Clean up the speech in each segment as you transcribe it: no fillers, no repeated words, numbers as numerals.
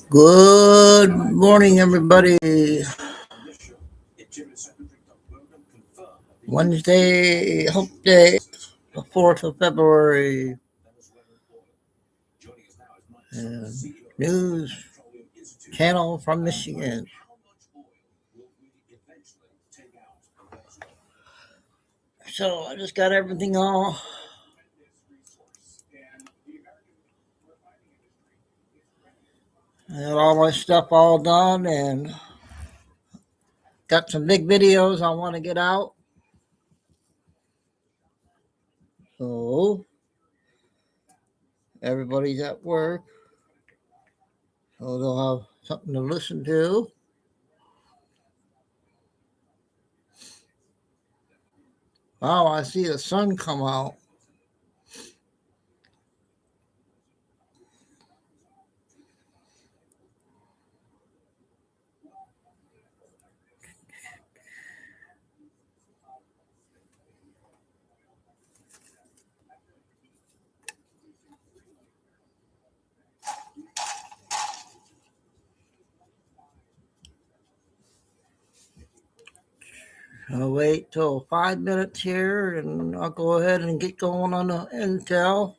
Good morning, everybody. Wednesday, Hope Day, the 4th of February. News channel from Michigan. So I just got everything all I got all my stuff all done and got some big videos I want to get out. So everybody's at work. So they'll have something to listen to. Wow, I see the sun come out. I'll wait till 5 minutes here and I'll go ahead and get going on the intel.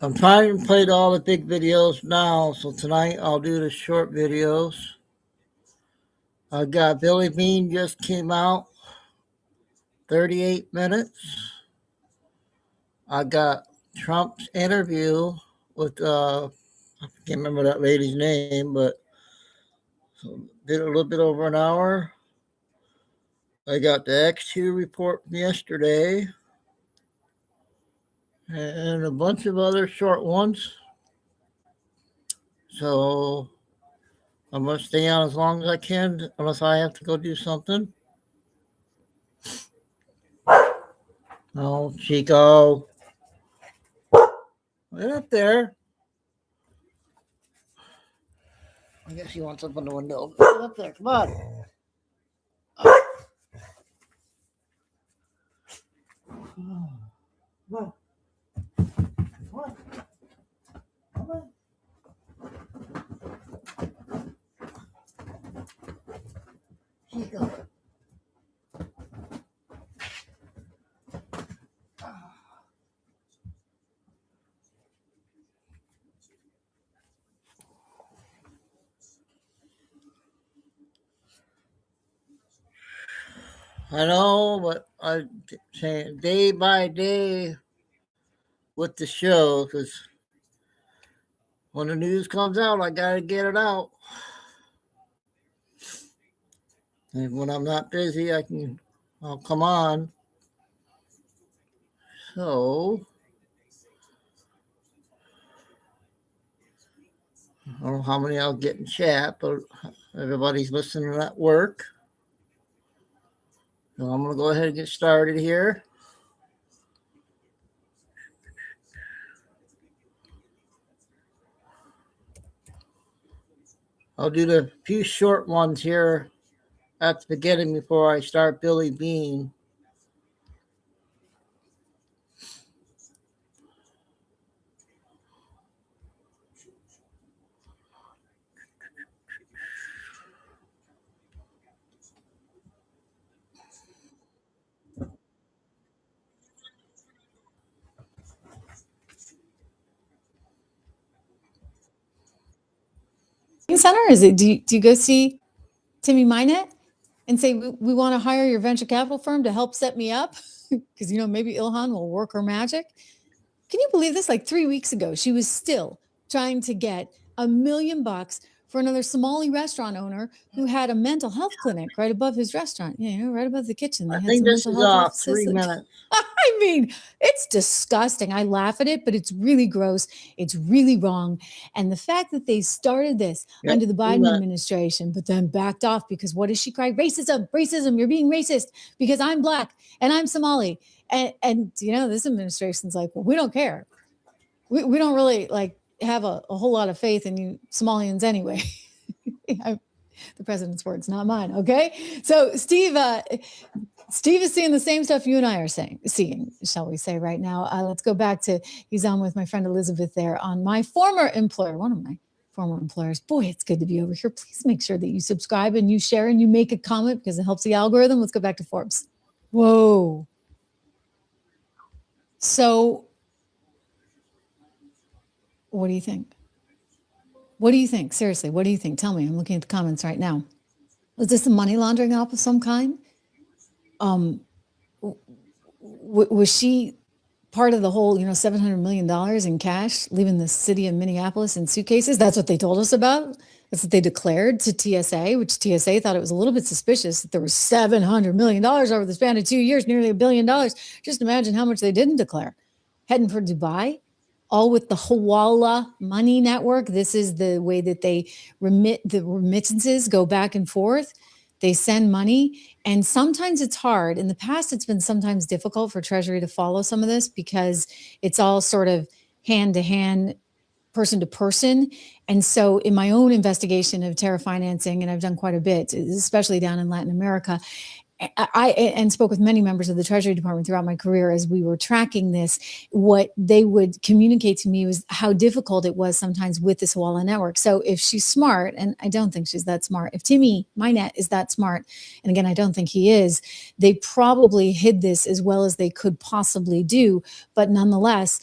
I'm trying to play all the big videos now, so tonight I'll do the short videos. I got Billy Bean just came out, 38 minutes. I got Trump's interview with, I can't remember that lady's name, but did a little bit over an hour. I got the X2 report from yesterday and a bunch of other short ones. So I'm going to stay on as long as I can, unless I have to go do something. Oh, Chico. Get up there. I guess he wants up on the window. Get up there. Come on. Come on. Come on. Come on. Chico. I know, but I'm saying day by day with the show, because when the news comes out, I got to get it out. And when I'm not busy, I'll come on. So, I don't know how many I'll get in chat, but everybody's listening at work. So I'm going to go ahead and get started here. I'll do the few short ones here at the beginning before I start Billy Bean. Center? Is it? Do you go see Timmy Minette and say we want to hire your venture capital firm to help set me up because maybe Ilhan will work her magic? Can you believe this? Like 3 weeks ago, she was still trying to get $1 million for another Somali restaurant owner who had a mental health clinic right above his restaurant. Right above the kitchen. I think this is 3 minutes. I mean, it's disgusting. I laugh at it, but it's really gross. It's really wrong. And the fact that they started this under the Biden administration, but then backed off because what does she cry? Racism, racism. You're being racist because I'm Black and I'm Somali. And this administration's like, well, we don't care. We don't really have a whole lot of faith in you Somalians anyway. The president's words, not mine. Okay. So Steve is seeing the same stuff you and I are seeing, shall we say, right now. Let's go back to, he's on with my friend Elizabeth there on my former employer, one of my former employers. Boy, it's good to be over here. Please make sure that you subscribe and you share and you make a comment because it helps the algorithm. Let's go back to Forbes. Whoa. So what do you think? What do you think? Seriously, what do you think? Tell me. I'm looking at the comments right now. Was this a money laundering op of some kind? Was she part of the whole, $700 million in cash leaving the city of Minneapolis in suitcases? That's what they told us about. That's what they declared to TSA, which TSA thought it was a little bit suspicious that there was $700 million over the span of 2 years, nearly $1 billion. Just imagine how much they didn't declare. Heading for Dubai, all with the Hawala money network. This is the way that they the remittances go back and forth. They send money, and sometimes it's hard. In the past, it's been sometimes difficult for Treasury to follow some of this because it's all sort of hand to hand, person to person. And so in my own investigation of terror financing, and I've done quite a bit, especially down in Latin America, I spoke with many members of the Treasury Department throughout my career as we were tracking this. What they would communicate to me was how difficult it was sometimes with this Hawala network. So if she's smart, and I don't think she's that smart, if Timmy Minette is that smart, and again, I don't think he is, they probably hid this as well as they could possibly do. But nonetheless,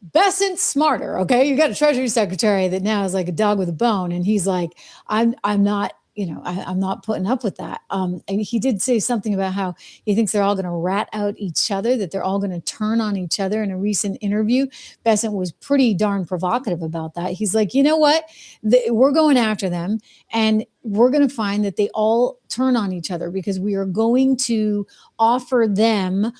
Bessent's smarter, okay? You got a Treasury Secretary that now is like a dog with a bone, and he's like, I'm not, I'm not putting up with that. And he did say something about how he thinks they're all going to rat out each other, that they're all going to turn on each other. In a recent interview, Bessent was pretty darn provocative about that. He's like, you know what? We're going after them, and we're going to find that they all turn on each other because we are going to offer them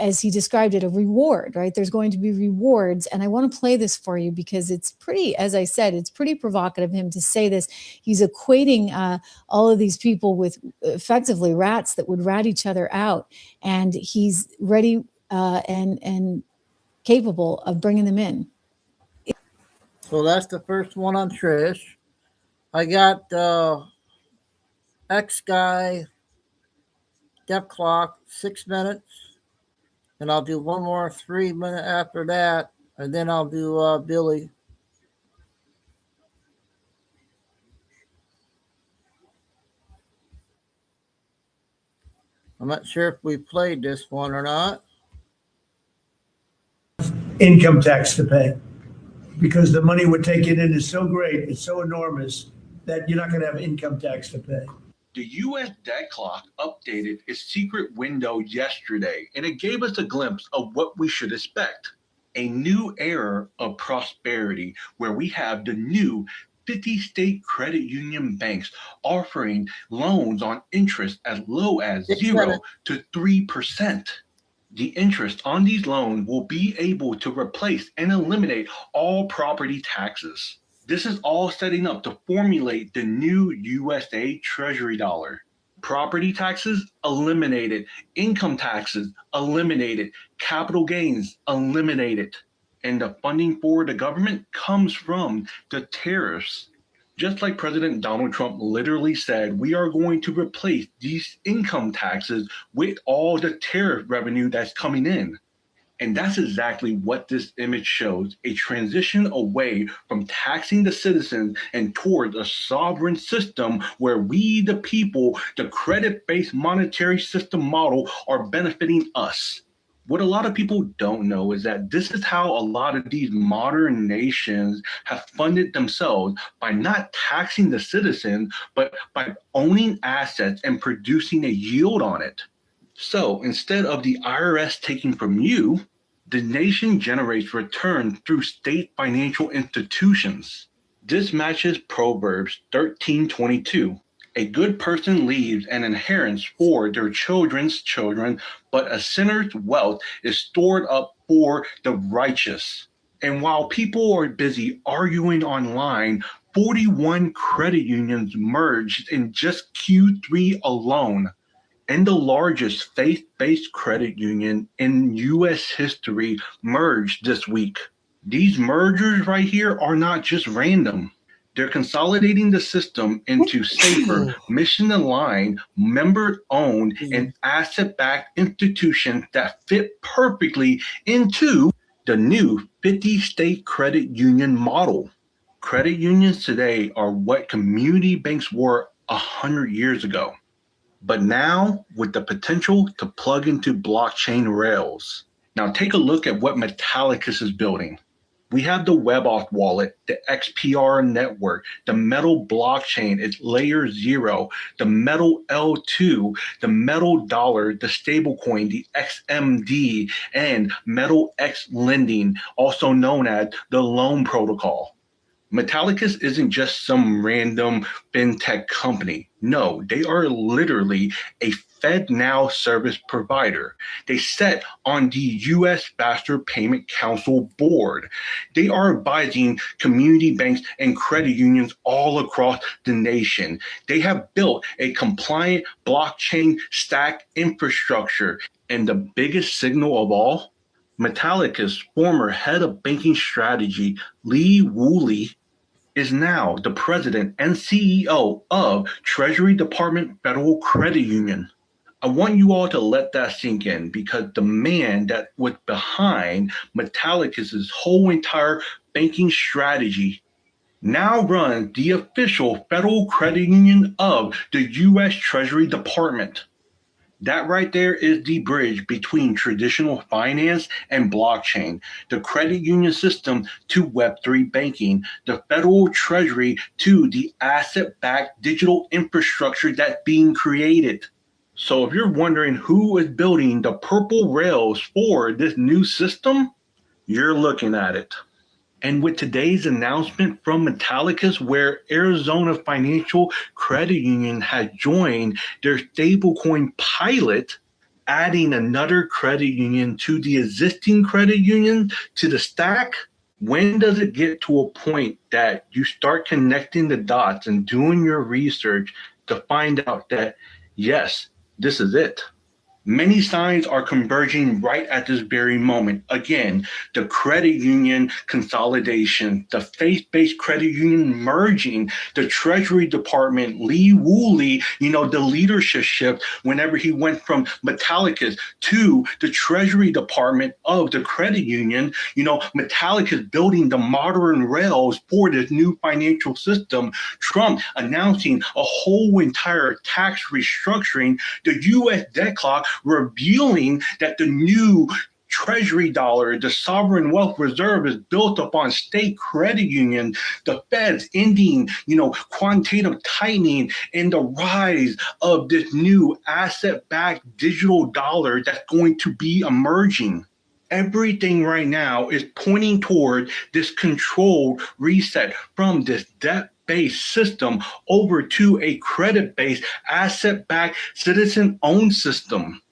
as he described it, a reward, right? There's going to be rewards. And I want to play this for you because it's pretty, as I said, it's pretty provocative of him to say this. He's equating all of these people with effectively rats that would rat each other out. And he's ready and capable of bringing them in. So that's the first one on Trish. I got X guy, Step Clock, 6 minutes. And I'll do one more 3 minute after that, and then I'll do Billy. I'm not sure if we played this one or not. Income tax to pay, because the money we're taking in is so great, it's so enormous that you're not going to have income tax to pay. The U.S. debt clock updated its secret window yesterday, and it gave us a glimpse of what we should expect. A new era of prosperity where we have the new 50 state credit union banks offering loans on interest as low as 0 to 3%. The interest on these loans will be able to replace and eliminate all property taxes. This is all setting up to formulate the new USA Treasury dollar. Property taxes eliminated, income taxes eliminated, capital gains eliminated. And the funding for the government comes from the tariffs. Just like President Donald Trump literally said, we are going to replace these income taxes with all the tariff revenue that's coming in. And that's exactly what this image shows, a transition away from taxing the citizens and towards a sovereign system where we, the people, the credit-based monetary system model, are benefiting us. What a lot of people don't know is that this is how a lot of these modern nations have funded themselves, by not taxing the citizens, but by owning assets and producing a yield on it. So instead of the IRS taking from you, the nation generates return through state financial institutions. This matches Proverbs 13:22. A good person leaves an inheritance for their children's children, but a sinner's wealth is stored up for the righteous. And while people are busy arguing online, 41 credit unions merged in just Q3 alone. And the largest faith-based credit union in U.S. history merged this week. These mergers right here are not just random. They're consolidating the system into safer, mission-aligned, member-owned, and asset-backed institutions that fit perfectly into the new 50-state credit union model. Credit unions today are what community banks were 100 years ago, but now with the potential to plug into blockchain rails. Now take a look at what Metallicus is building. We have the WebAuth wallet, the XPR network, the Metal blockchain, it's layer 0, the Metal L2, the Metal dollar, the stablecoin, the XMD, and Metal X lending, also known as the loan protocol. Metallicus isn't just some random fintech company. No, they are literally a FedNow service provider. They sit on the U.S. Faster Payment Council board. They are advising community banks and credit unions all across the nation. They have built a compliant blockchain stack infrastructure. And the biggest signal of all, Metallicus' former head of banking strategy, Lee Woolley, is now the president and CEO of Treasury Department Federal Credit Union. I want you all to let that sink in because the man that was behind Metallicus' whole entire banking strategy now runs the official federal credit union of the U.S. Treasury Department. That right there is the bridge between traditional finance and blockchain, the credit union system to Web3 banking, the federal treasury to the asset-backed digital infrastructure that's being created. So if you're wondering who is building the purple rails for this new system, you're looking at it. And with today's announcement from Metallicus, where Arizona Financial Credit Union has joined their stablecoin pilot, adding another credit union to the existing credit union to the stack, when does it get to a point that you start connecting the dots and doing your research to find out that, yes, this is it? Many signs are converging right at this very moment. Again, the credit union consolidation, the faith-based credit union merging, the Treasury Department, Lee Woolley, the leadership shift whenever he went from Metallicus to the Treasury Department of the credit union, Metallicus building the modern rails for this new financial system, Trump announcing a whole entire tax restructuring, the U.S. debt clock revealing that the new Treasury dollar, the sovereign wealth reserve, is built upon state credit union, the Feds ending, quantitative tightening, and the rise of this new asset-backed digital dollar that's going to be emerging. Everything right now is pointing toward this controlled reset from this debt-based system over to a credit-based, asset-backed, citizen-owned system.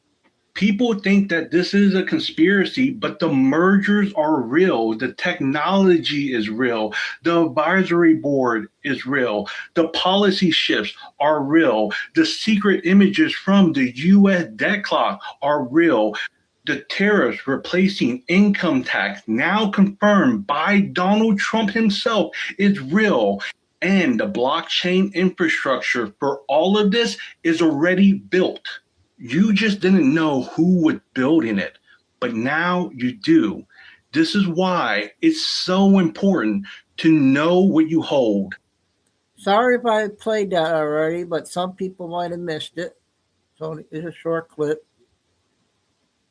People think that this is a conspiracy, but the mergers are real. The technology is real. The advisory board is real. The policy shifts are real. The secret images from the U.S. debt clock are real. The tariffs replacing income tax, now confirmed by Donald Trump himself, is real. And the blockchain infrastructure for all of this is already built. You just didn't know who was building it, but now you do. This is why it's so important to know what you hold. Sorry if I played that already, but some people might have missed it. So it's a short clip.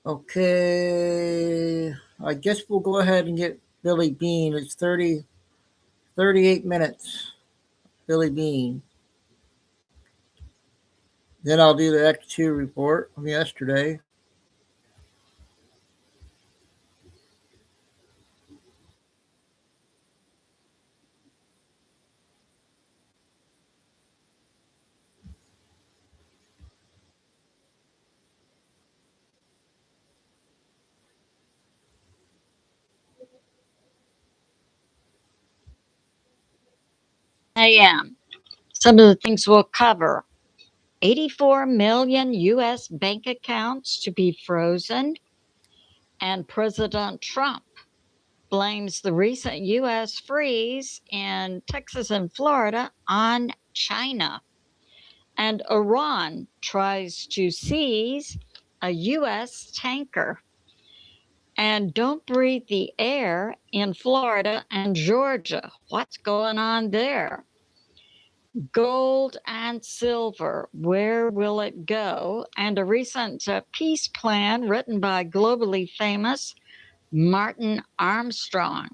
Okay, I guess we'll go ahead and get Billy Bean. It's 38 minutes. Billy Bean. Then I'll do the X2 report from yesterday. a.m. Some of the things we'll cover: 84 million U.S. bank accounts to be frozen, and President Trump blames the recent U.S. freeze in Texas and Florida on China. And Iran tries to seize a U.S. tanker. And don't breathe the air in Florida and Georgia. What's going on there? Gold and silver, where will it go? And a recent peace plan written by globally famous Martin Armstrong.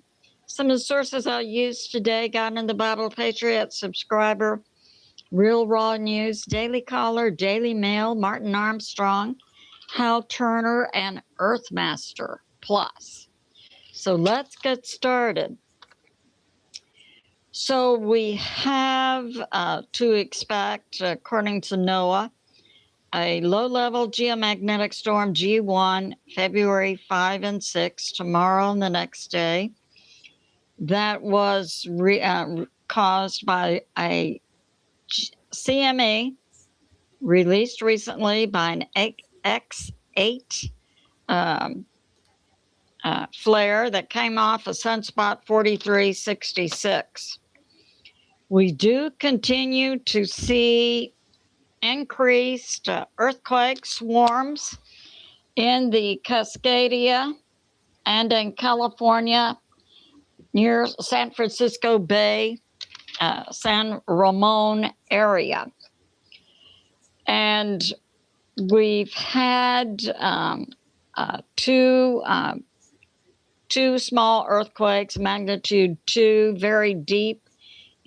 Some of the sources I used today: got in the Bible Patriot, Subscriber, Real Raw News, Daily Caller, Daily Mail, Martin Armstrong, Hal Turner, and Earthmaster Plus. So let's get started. So we have to expect, according to NOAA, a low-level geomagnetic storm G1, February 5 and 6, tomorrow and the next day. That was caused by a CME released recently by an X8 flare that came off of sunspot 4366. We do continue to see increased earthquake swarms in the Cascadia and in California near San Francisco Bay, San Ramon area. And we've had two small earthquakes, magnitude 2, very deep,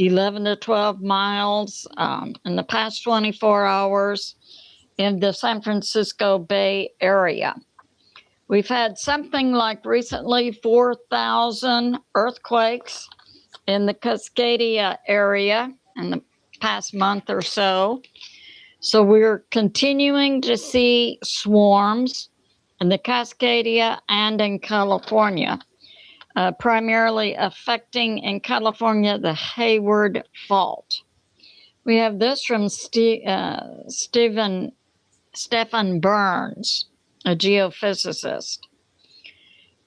11 to 12 miles in the past 24 hours in the San Francisco Bay area. We've had something like recently 4,000 earthquakes in the Cascadia area in the past month or so. So we're continuing to see swarms in the Cascadia and in California. Primarily affecting in California the Hayward Fault. We have this from Stephen Burns, a geophysicist.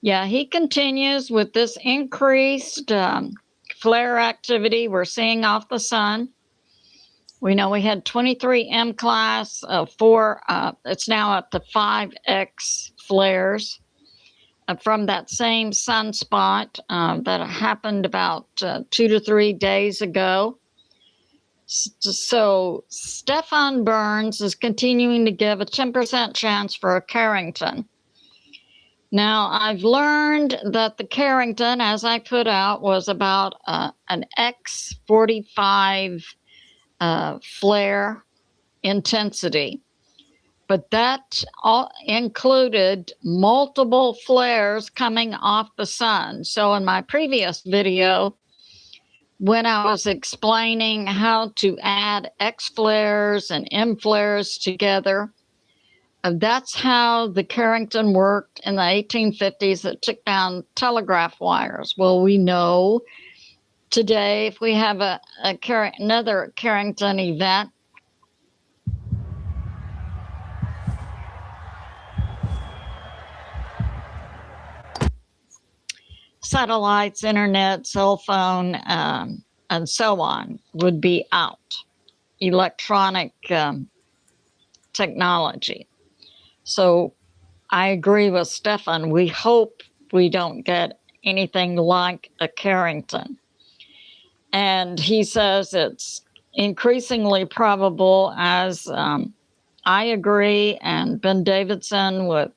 Yeah, he continues with this increased flare activity we're seeing off the sun. We know we had 23 M class, it's now up to 5X flares. From that same sunspot that happened about 2 to 3 days ago. So Stephen Burns is continuing to give a 10% chance for a Carrington. Now, I've learned that the Carrington, as I put out, was about an X45 flare intensity. But that all included multiple flares coming off the sun. So in my previous video, when I was explaining how to add X flares and M flares together, that's how the Carrington worked in the 1850s. It took down telegraph wires. Well, we know today if we have another Carrington event, satellites, internet, cell phone, and so on would be out. Electronic technology. So I agree with Stefan. We hope we don't get anything like a Carrington. And he says it's increasingly probable, as I agree, and Ben Davidson with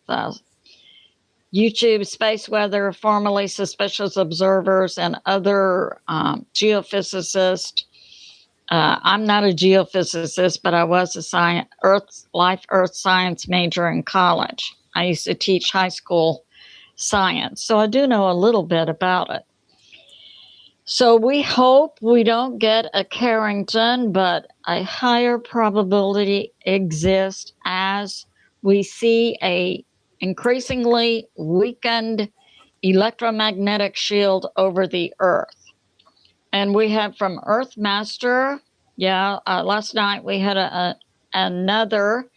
YouTube Space Weather, formerly Suspicious Observers, and other geophysicists. I'm not a geophysicist, but I was a Earth science major in college. I used to teach high school science, so I do know a little bit about it. So we hope we don't get a Carrington, but a higher probability exists as we see a increasingly weakened electromagnetic shield over the Earth. And we have from Earthmaster, last night we had another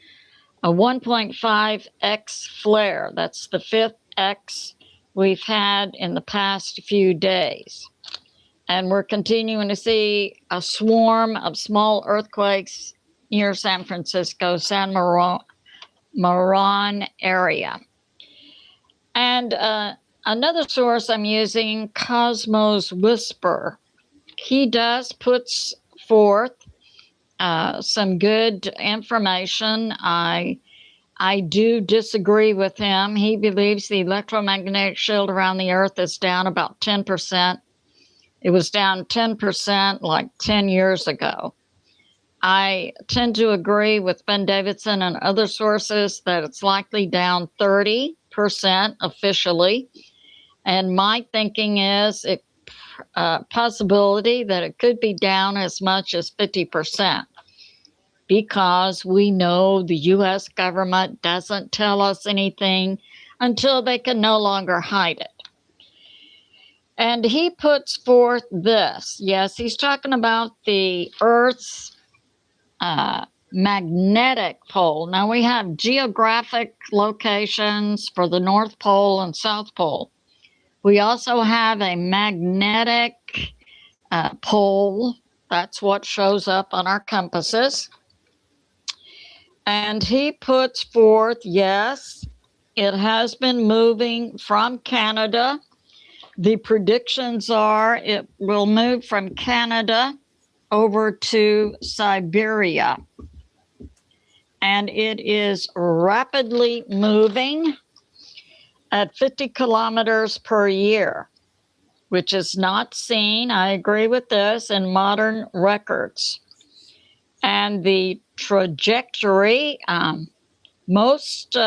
1.5X flare. That's the 5th X we've had in the past few days. And we're continuing to see a swarm of small earthquakes near San Francisco, San Moran area. And another source I'm using, Cosmos Whisper. He does puts forth some good information. I do disagree with him. He believes the electromagnetic shield around the Earth is down about 10%. It was down 10% like 10 years ago. I tend to agree with Ben Davidson and other sources that it's likely down 30% officially. And my thinking is a possibility that it could be down as much as 50%, because we know the U.S. government doesn't tell us anything until they can no longer hide it. And he puts forth this. Yes, he's talking about the Earth's magnetic pole. Now, we have geographic locations for the North Pole and South Pole. We also have a magnetic pole. That's what shows up on our compasses. And he puts forth, yes, it has been moving from Canada. The predictions are it will move from Canada over to Siberia. And it is rapidly moving at 50 kilometers per year, which is not seen, I agree with this, in modern records. And the trajectory, most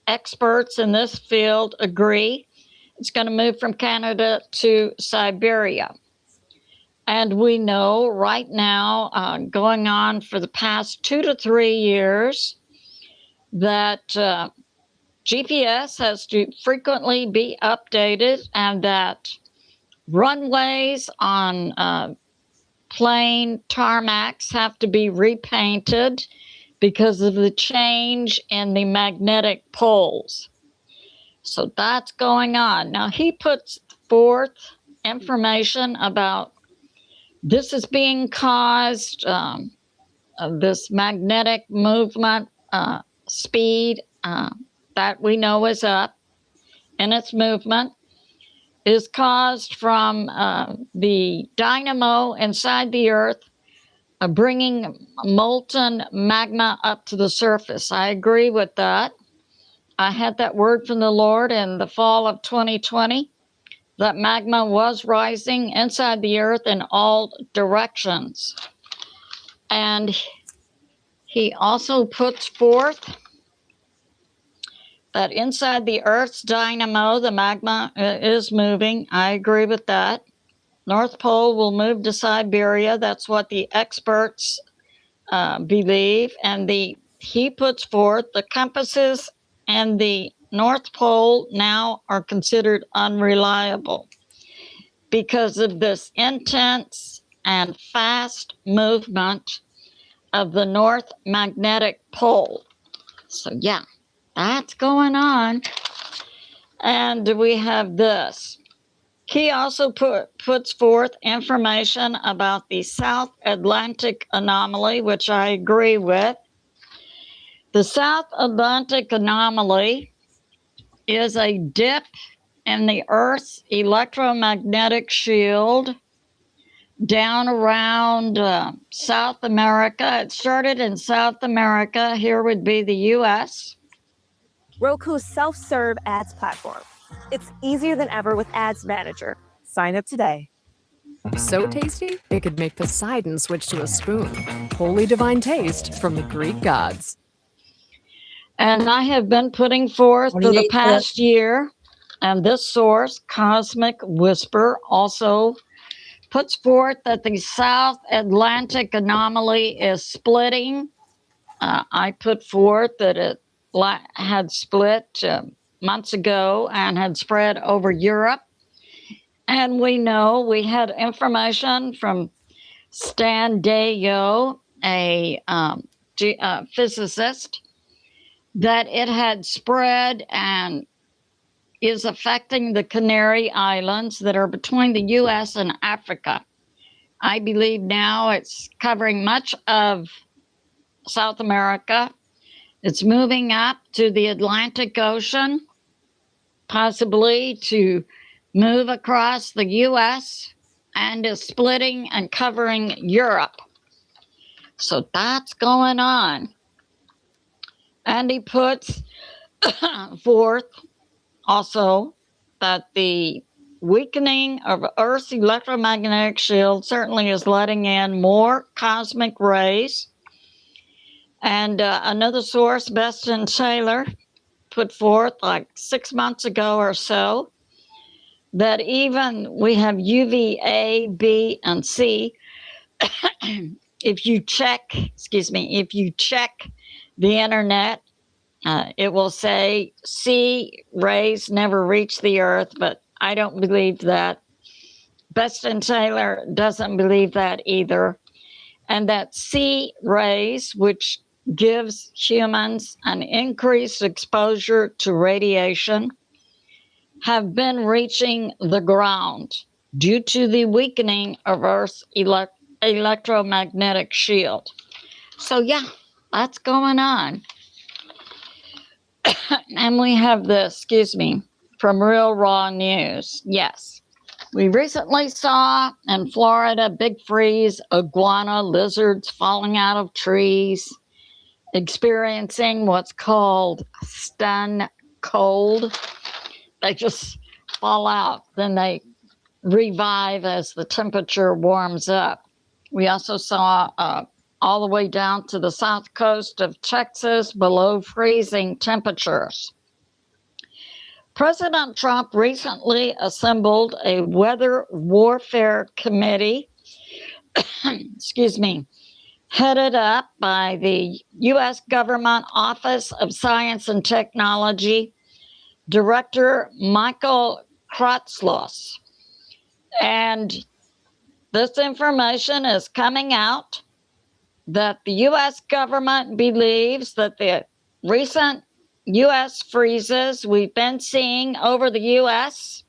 experts in this field agree it's going to move from Canada to Siberia. And we know right now, going on for the past 2 to 3 years, that GPS has to frequently be updated, and that runways on plane tarmacs have to be repainted because of the change in the magnetic poles. So that's going on. Now, he puts forth information about this is being caused, this magnetic movement speed that we know is up in its movement is caused from the dynamo inside the Earth bringing molten magma up to the surface. I agree with that. I had that word from the Lord in the fall of 2020, that magma was rising inside the Earth in all directions. And he also puts forth that inside the Earth's dynamo, the magma is moving. I agree with that. North Pole will move to Siberia. That's what the experts believe. And he puts forth the compasses and the North Pole now are considered unreliable because of this intense and fast movement of the North Magnetic Pole. So yeah, that's going on. And we have this. He also puts forth information about the South Atlantic anomaly, which I agree with. The South Atlantic anomaly is a dip in the Earth's electromagnetic shield down around South America. It started in South America. Here would be the U.S. Roku's self-serve ads platform. It's easier than ever with Ads Manager. Sign up today. So tasty, it could make Poseidon switch to a spoon. Holy divine taste from the Greek gods. And I have been putting forth for the past year, and this source, Cosmic Whisper, also puts forth that the South Atlantic anomaly is splitting. I put forth that it had split months ago and had spread over Europe. And we know we had information from Stan Deyo, a physicist, that it had spread and is affecting the Canary Islands that are between the U.S. and Africa. I believe now it's covering much of South America. It's moving up to the Atlantic Ocean, possibly to move across the U.S., and is splitting and covering Europe. So that's going on. And he puts forth also that the weakening of Earth's electromagnetic shield certainly is letting in more cosmic rays. And another source, Best and Taylor, put forth like 6 months ago or so that even we have UVA, B, and C. If you check the internet, it will say C rays never reach the Earth, but I don't believe that. Best and Taylor doesn't believe that either. And that C rays, which gives humans an increased exposure to radiation, have been reaching the ground due to the weakening of Earth's electromagnetic shield. So yeah, that's going on. And we have this, from Real Raw News. Yes, we recently saw in Florida big freeze, iguana lizards falling out of trees, experiencing what's called stun cold. They just fall out, then they revive as the temperature warms up. We also saw all the way down to the south coast of Texas below freezing temperatures. President Trump recently assembled a weather warfare committee, headed up by the U.S. Government Office of Science and Technology Director Michael Kratzlos. And this information is coming out that the U.S. government believes that the recent U.S. freezes we've been seeing over the U.S.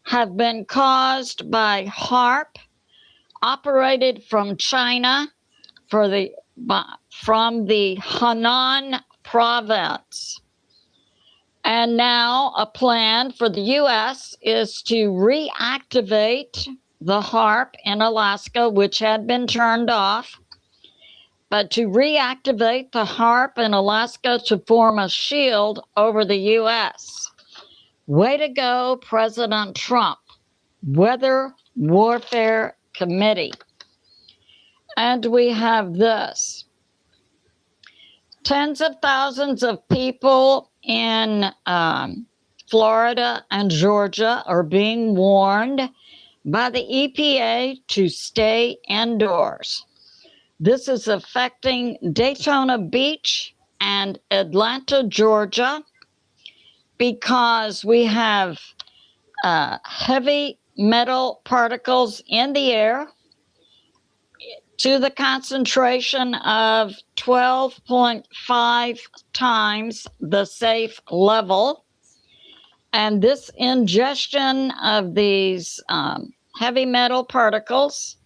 have been caused by HAARP, operated from China from the Henan province. And now a plan for the U.S. is to reactivate the HAARP in Alaska, which had been turned off, but to reactivate the HAARP in Alaska to form a shield over the U.S. Way to go, President Trump. Weather Warfare Committee. And we have this. Tens of thousands of people in Florida and Georgia are being warned by the EPA to stay indoors. This is affecting Daytona Beach and Atlanta, Georgia, because we have heavy metal particles in the air to the concentration of 12.5 times the safe level. And this ingestion of these heavy metal particles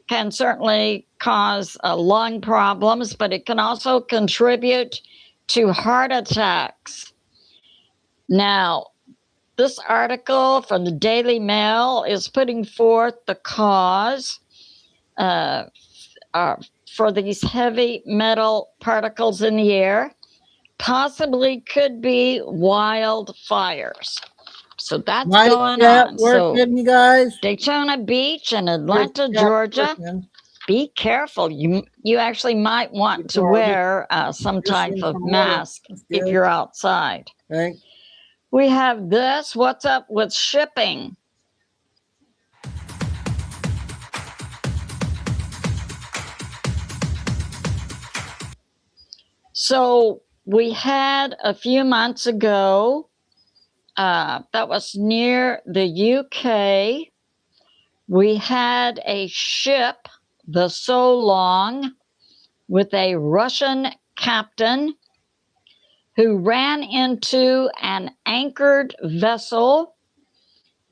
can certainly cause lung problems, but it can also contribute to heart attacks. Now, this article from the Daily Mail is putting forth the cause for these heavy metal particles in the air. Possibly could be wildfires. So that's going on. Working, you guys? Daytona Beach and Atlanta, Georgia. Be careful. You actually might want to wear some type of mask if you're outside. Right. We have this. What's up with shipping? So we had a few months ago, that was near the UK, we had a ship, the So Long, with a Russian captain who ran into an anchored vessel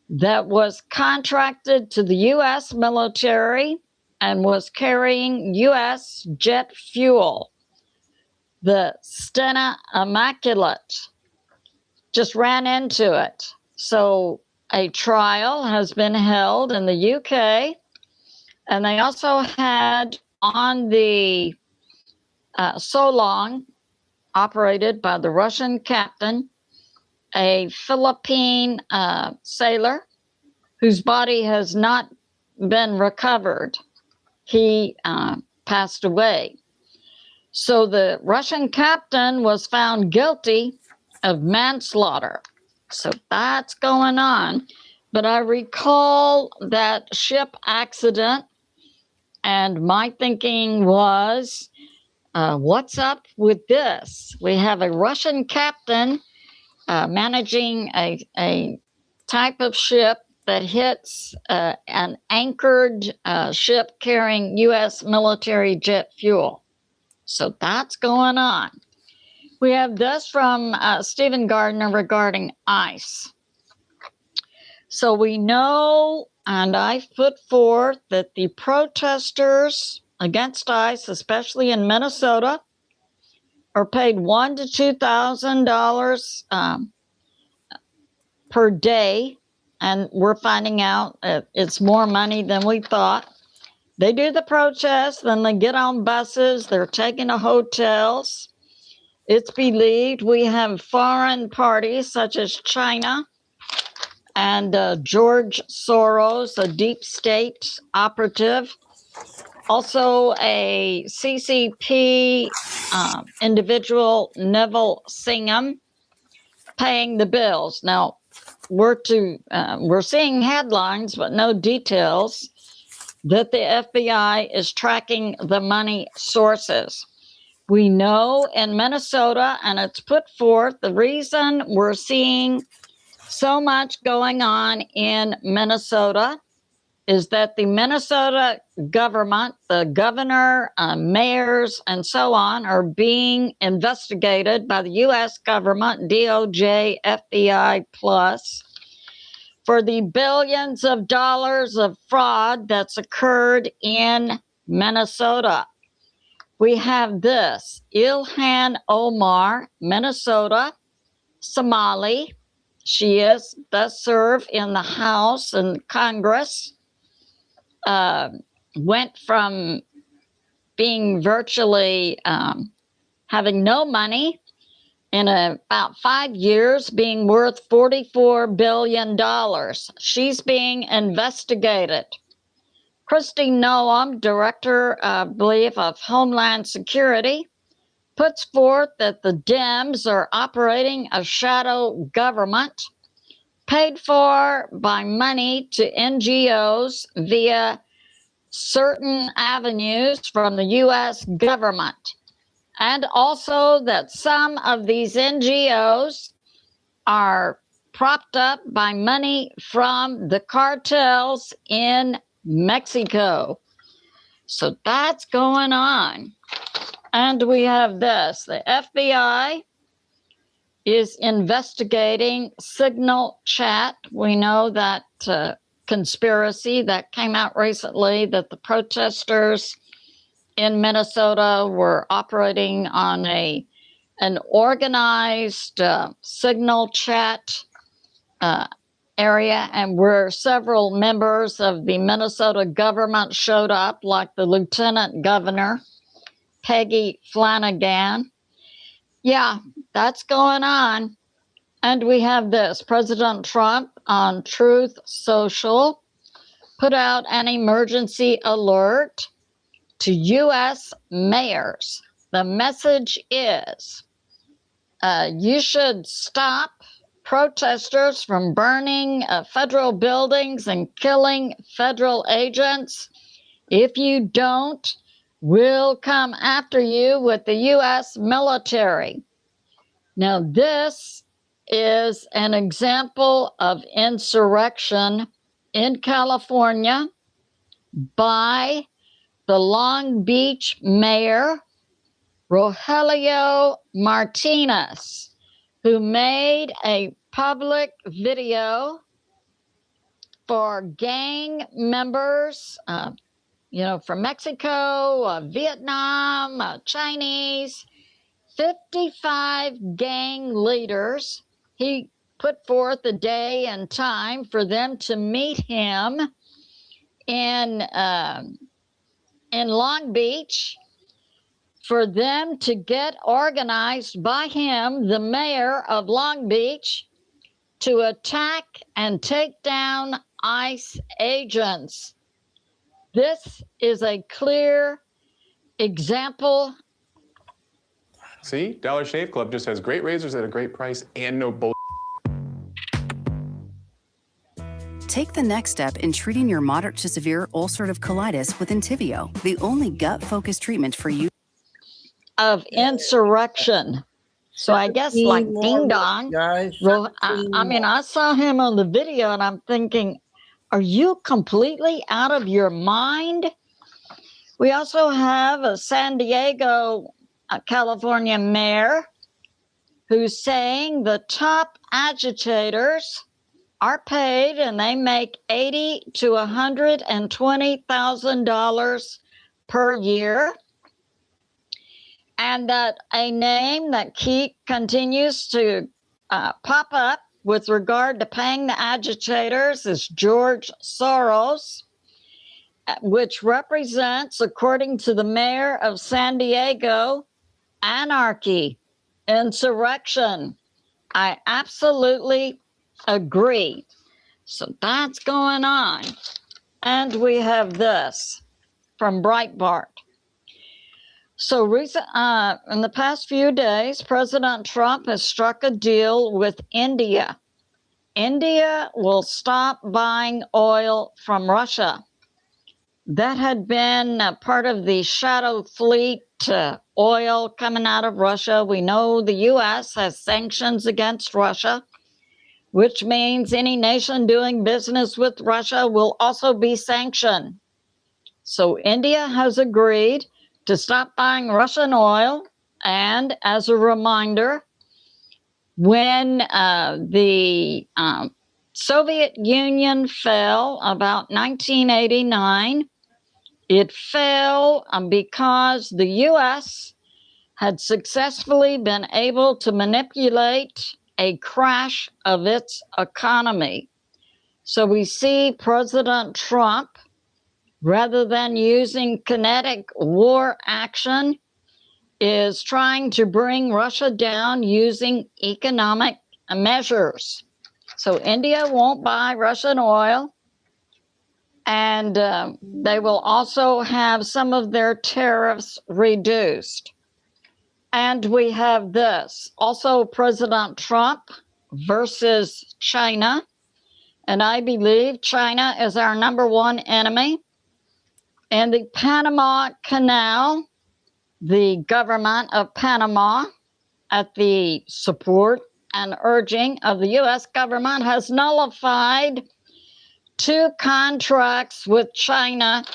that was contracted to the U.S. military and was carrying U.S. jet fuel. The Stena Immaculate just ran into it. So a trial has been held in the UK, and they also had on the Solong, operated by the Russian captain, a Philippine sailor whose body has not been recovered. He passed away. So the Russian captain was found guilty of manslaughter. So that's going on. But I recall that ship accident, and my thinking was, what's up with this? We have a Russian captain managing a type of ship that hits an anchored ship carrying U.S. military jet fuel. So that's going on. We have this from Stephen Gardner regarding ICE. So we know, and I've put forth, that the protesters against ICE, especially in Minnesota, are paid $1,000 to $2,000 per day. And we're finding out it's more money than we thought. They do the protest, then they get on buses, they're taken to hotels. It's believed we have foreign parties such as China and George Soros, a deep state operative. Also a CCP individual, Neville Singham, paying the bills. Now, we're seeing headlines, but no details that the FBI is tracking the money sources. We know in Minnesota, and it's put forth, the reason we're seeing so much going on in Minnesota is that the Minnesota government, the governor, mayors, and so on, are being investigated by the U.S. government, DOJ, FBI plus, for the billions of dollars of fraud that's occurred in Minnesota. We have this, Ilhan Omar, Minnesota, Somali. She does serve in the House and Congress. Went from being virtually having no money in about 5 years, being worth $44 billion. She's being investigated. Kristi Noem, Director, I believe, of Homeland Security, puts forth that the Dems are operating a shadow government paid for by money to NGOs via certain avenues from the U.S. government. And also that some of these NGOs are propped up by money from the cartels in Mexico. So that's going on. And we have this, the FBI is investigating Signal Chat. We know that conspiracy that came out recently, that the protesters in Minnesota were operating on an organized Signal Chat area, and where several members of the Minnesota government showed up, like the Lieutenant Governor, Peggy Flanagan. Yeah, that's going on. And we have this, President Trump on Truth Social put out an emergency alert to U.S. mayors. The message is, you should stop protesters from burning federal buildings and killing federal agents. If you don't, we'll come after you with the U.S. military. Now, this is an example of insurrection in California by the Long Beach mayor, Rogelio Martinez, who made a public video for gang members, from Mexico, Vietnam, Chinese, 55 gang leaders. He put forth a day and time for them to meet him in Long Beach, for them to get organized by him, the mayor of Long Beach, to attack and take down ICE agents. This is a clear example. See, Dollar Shave Club just has great razors at a great price and no bull. Take the next step in treating your moderate to severe ulcerative colitis with Entyvio, the only gut-focused treatment for you. Of insurrection. So I guess like Ding Dong. Guys, I saw him on the video and I'm thinking, are you completely out of your mind? We also have a San Diego, California mayor who's saying the top agitators are paid and they make $80,000 to $120,000 per year. And that a name that continues to pop up with regard to paying the agitators is George Soros, which represents, according to the mayor of San Diego, anarchy, insurrection. I absolutely agree. So that's going on. And we have this from Breitbart. So in the past few days, President Trump has struck a deal with India. India will stop buying oil from Russia. That had been part of the shadow fleet oil coming out of Russia. We know the U.S. has sanctions against Russia, which means any nation doing business with Russia will also be sanctioned. So India has agreed to stop buying Russian oil. And as a reminder, when the Soviet Union fell about 1989, it fell because the U.S. had successfully been able to manipulate a crash of its economy. So we see President Trump, rather than using kinetic war action, is trying to bring Russia down using economic measures. So India won't buy Russian oil, and they will also have some of their tariffs reduced. And we have this, also President Trump versus China. And I believe China is our number one enemy. And the Panama Canal, the government of Panama, at the support and urging of the U.S. government, has nullified 2 contracts with China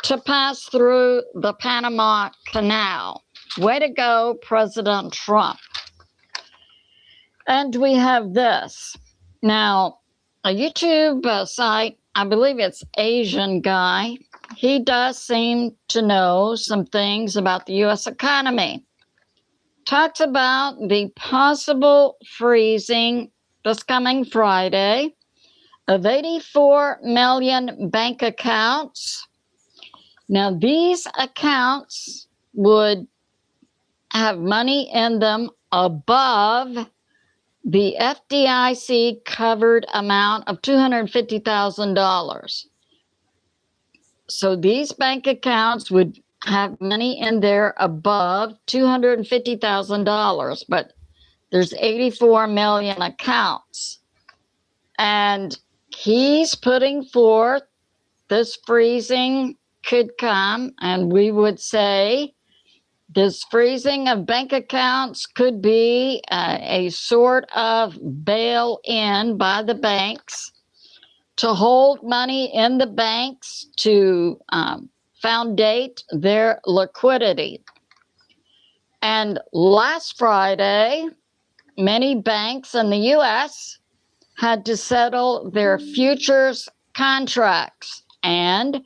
to pass through the Panama Canal. Way to go, President Trump. And we have this. Now, a YouTube site, I believe it's Asian guy, he does seem to know some things about the U.S. economy. Talks about the possible freezing this coming Friday of 84 million bank accounts. Now, these accounts would have money in them above the FDIC covered amount of $250,000. So these bank accounts would have money in there above $250,000, but there's 84 million accounts. And he's putting forth this freezing could come, and we would say this freezing of bank accounts could be a sort of bail-in by the banks to hold money in the banks to foundate their liquidity. And last Friday, many banks in the U.S. had to settle their futures contracts. And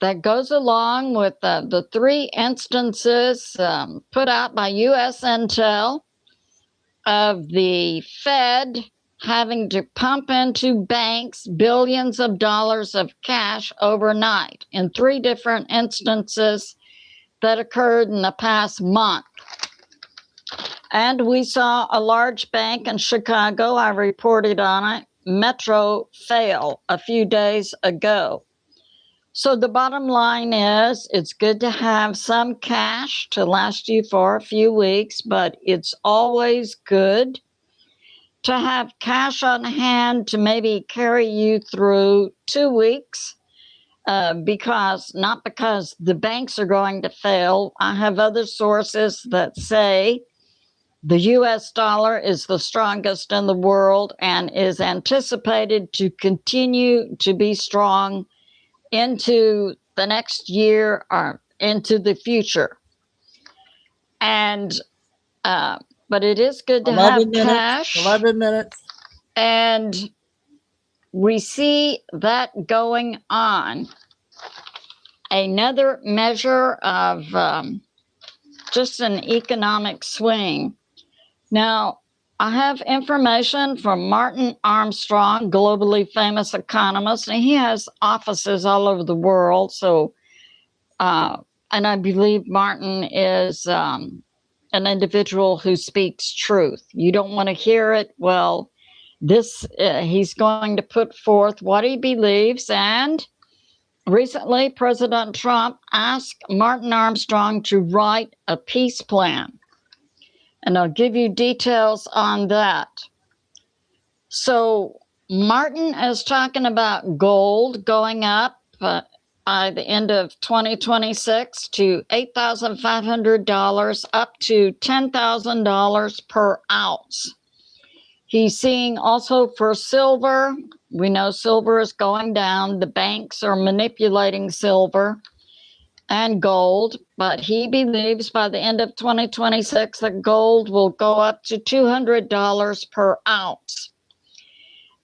that goes along with the three instances put out by U.S. Intel of the Fed having to pump into banks billions of dollars of cash overnight in three different instances that occurred in the past month. And we saw a large bank in Chicago, I reported on it, Metro, fail a few days ago. So the bottom line is it's good to have some cash to last you for a few weeks, but it's always good to have cash on hand to maybe carry you through 2 weeks, because the banks are going to fail. I have other sources that say the U.S. dollar is the strongest in the world and is anticipated to continue to be strong into the next year or into the future. And but it is good to have cash. 11 minutes. And we see that going on. Another measure of just an economic swing. Now, I have information from Martin Armstrong, globally famous economist, and he has offices all over the world. So, and I believe Martin is an individual who speaks truth. You don't want to hear it. Well, he's going to put forth what he believes. And recently, President Trump asked Martin Armstrong to write a peace plan. And I'll give you details on that. So Martin is talking about gold going up by the end of 2026 to $8,500 up to $10,000 per ounce. He's seeing also for silver. We know silver is going down. The banks are manipulating silver and gold, but he believes by the end of 2026 that gold will go up to $200 per ounce.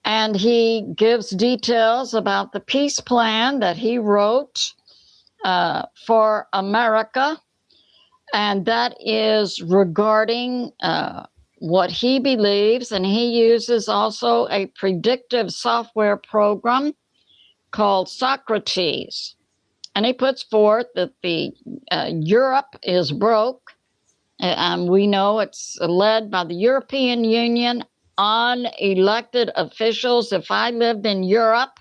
And he gives details about the peace plan that he wrote for America, and that is regarding what he believes, and he uses also a predictive software program called Socrates. And he puts forth that Europe is broke, and we know it's led by the European Union, unelected officials. If I lived in Europe,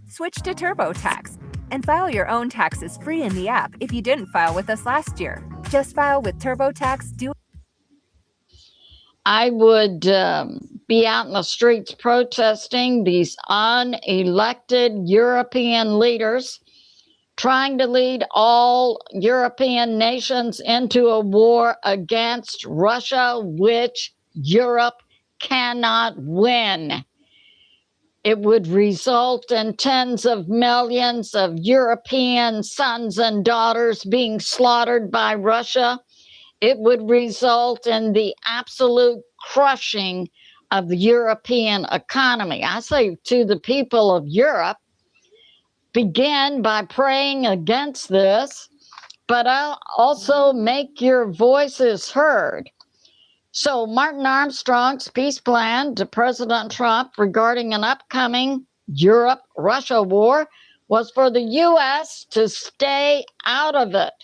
switch to TurboTax and file your own taxes free in the app if you didn't file with us last year. Just file with TurboTax. I would be out in the streets protesting these unelected European leaders trying to lead all European nations into a war against Russia, which Europe cannot win. It would result in tens of millions of European sons and daughters being slaughtered by Russia. It would result in the absolute crushing of the European economy. I say to the people of Europe, begin by praying against this, but I'll also make your voices heard. So Martin Armstrong's peace plan to President Trump regarding an upcoming Europe-Russia war was for the U.S. to stay out of it,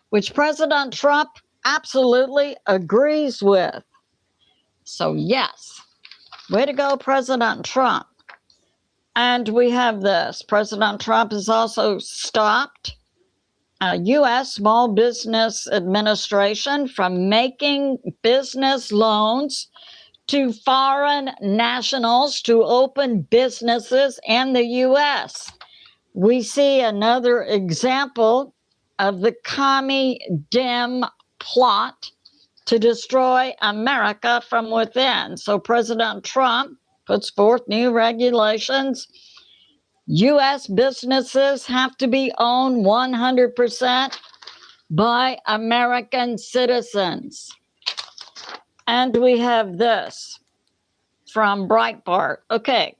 which President Trump absolutely agrees with. So yes, way to go, President Trump. And we have this. President Trump has also stopped U.S. Small Business Administration from making business loans to foreign nationals to open businesses in the U.S. We see another example of the commie Dem plot to destroy America from within. So President Trump puts forth new regulations. U.S. businesses have to be owned 100% by American citizens. And we have this from Breitbart. Okay.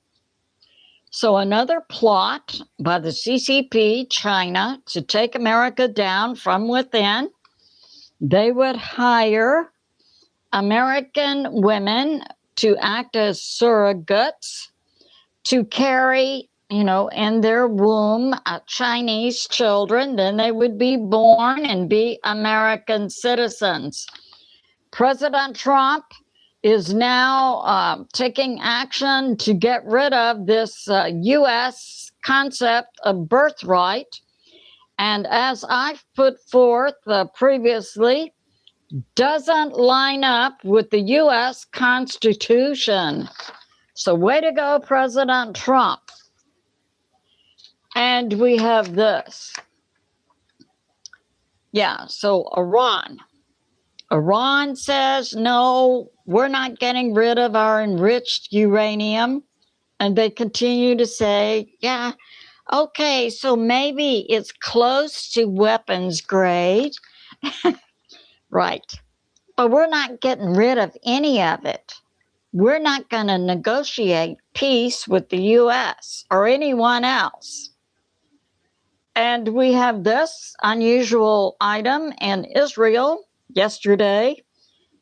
So another plot by the CCP, China, to take America down from within. They would hire American women to act as surrogates to carry, in their womb, Chinese children. Then they would be born and be American citizens. President Trump is now taking action to get rid of this U.S. concept of birthright. And as I've put forth previously, doesn't line up with the U.S. Constitution. So way to go, President Trump. And we have this. Yeah, so Iran. Iran says, no, we're not getting rid of our enriched uranium. And they continue to say, yeah, okay, so maybe it's close to weapons grade. Right. But we're not getting rid of any of it. We're not going to negotiate peace with the U.S. or anyone else. And we have this unusual item in Israel yesterday.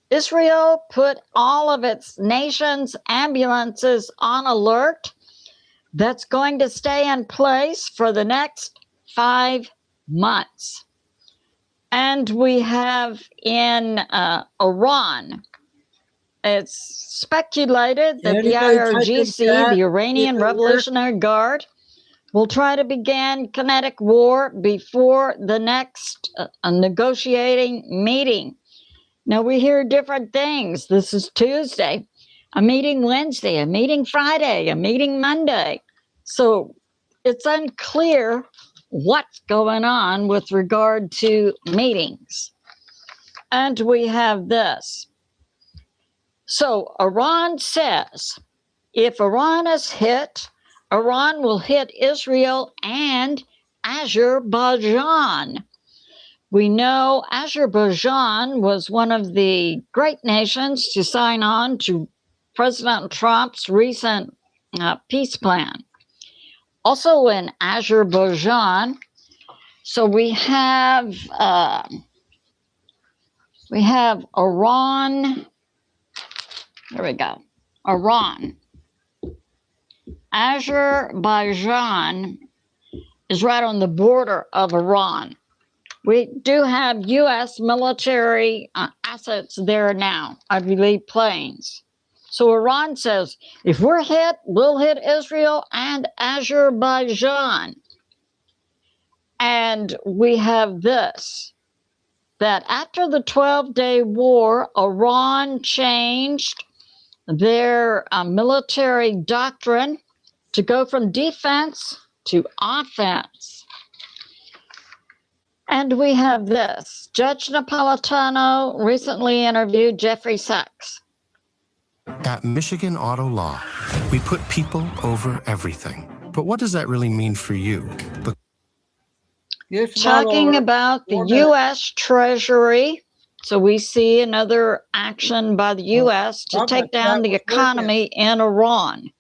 Israel put all of its nation's ambulances on alert. That's going to stay in place for the next 5 months. And we have in Iran, it's speculated that the IRGC, the Iranian Revolutionary Guard, will try to begin kinetic war before the next negotiating meeting. Now, we hear different things. This is Tuesday, a meeting Wednesday, a meeting Friday, a meeting Monday. So it's unclear what's going on with regard to meetings. And we have this. So Iran says, if Iran is hit, Iran will hit Israel and Azerbaijan. We know Azerbaijan was one of the great nations to sign on to President Trump's recent peace plan. Also in Azerbaijan, so we have Iran. There we go. Iran. Azerbaijan is right on the border of Iran. We do have U.S. military assets there now, I believe planes. So Iran says, if we're hit, we'll hit Israel and Azerbaijan. And we have this, that after the 12-day war, Iran changed their military doctrine to go from defense to offense. And we have this. Judge Napolitano recently interviewed Jeffrey Sachs. At Michigan Auto Law, we put people over everything. But what does that really mean for you? Talking about the U.S. Treasury. So we see another action by the U.S. to take down the economy in Iran.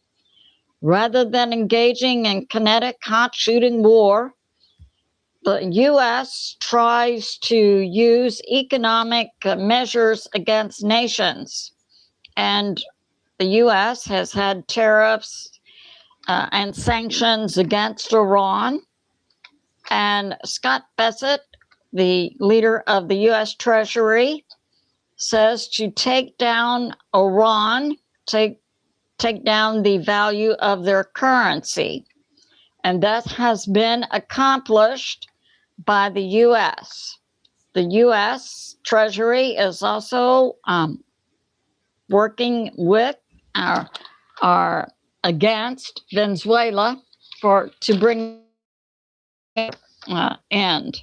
Rather than engaging in kinetic hot shooting war, the U.S. tries to use economic measures against nations. And the U.S. has had tariffs and sanctions against Iran. And Scott Bessent, the leader of the U.S. Treasury, says to take down Iran, take down the value of their currency. And that has been accomplished by the U.S. The U.S. Treasury is also working with our against Venezuela to bring end.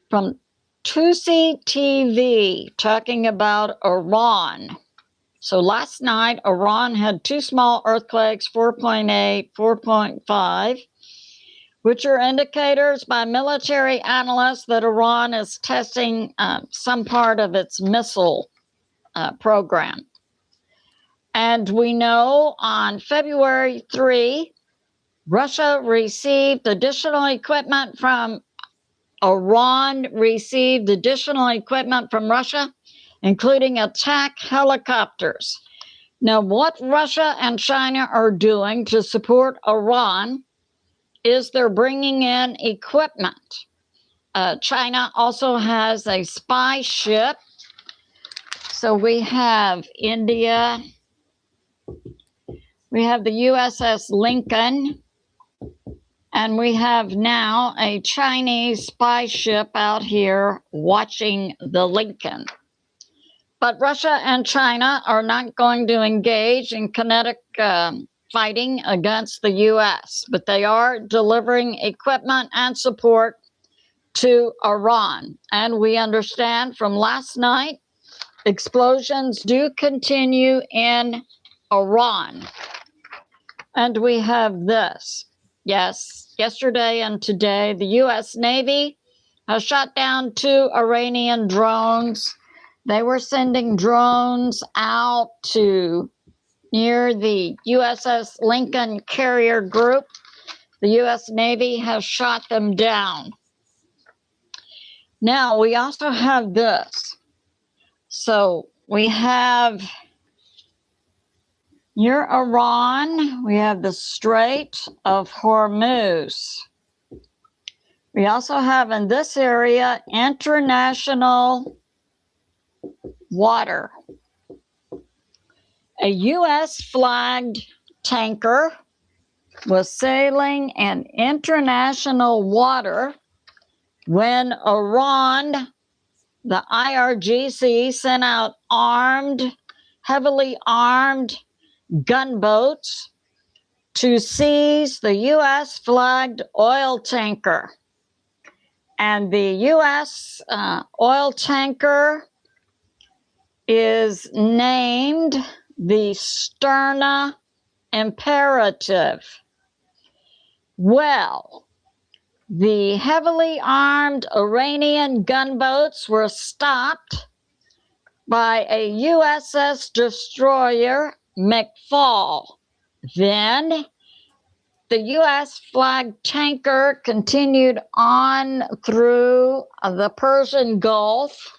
From Tusi TV talking about Iran. So last night, Iran had 2 small earthquakes, 4.8, 4.5. which are indicators by military analysts that Iran is testing some part of its missile program. And we know on February 3, Russia received additional equipment from Iran, received additional equipment from Russia, including attack helicopters. Now, what Russia and China are doing to support Iran is they're bringing in equipment. China also has a spy ship. So we have India, we have the USS Lincoln, and we have now a Chinese spy ship out here watching the Lincoln. But Russia and China are not going to engage in kinetic fighting against the U.S., but they are delivering equipment and support to Iran. And we understand from last night, explosions do continue in Iran. And we have this. Yes, yesterday and today, the U.S. Navy has shot down 2 Iranian drones. They were sending drones out to near the USS Lincoln carrier group. The U.S. Navy has shot them down. Now, we also have this. So we have near Iran, we have the Strait of Hormuz. We also have in this area international water. A U.S. flagged tanker was sailing in international water when Iran, the IRGC, sent out heavily armed gunboats to seize the U.S. flagged oil tanker. And the U.S. Oil tanker is named the Sterna Imperative. Well, the heavily armed Iranian gunboats were stopped by a USS destroyer, McFall. Then the U.S. flagged tanker continued on through the Persian Gulf,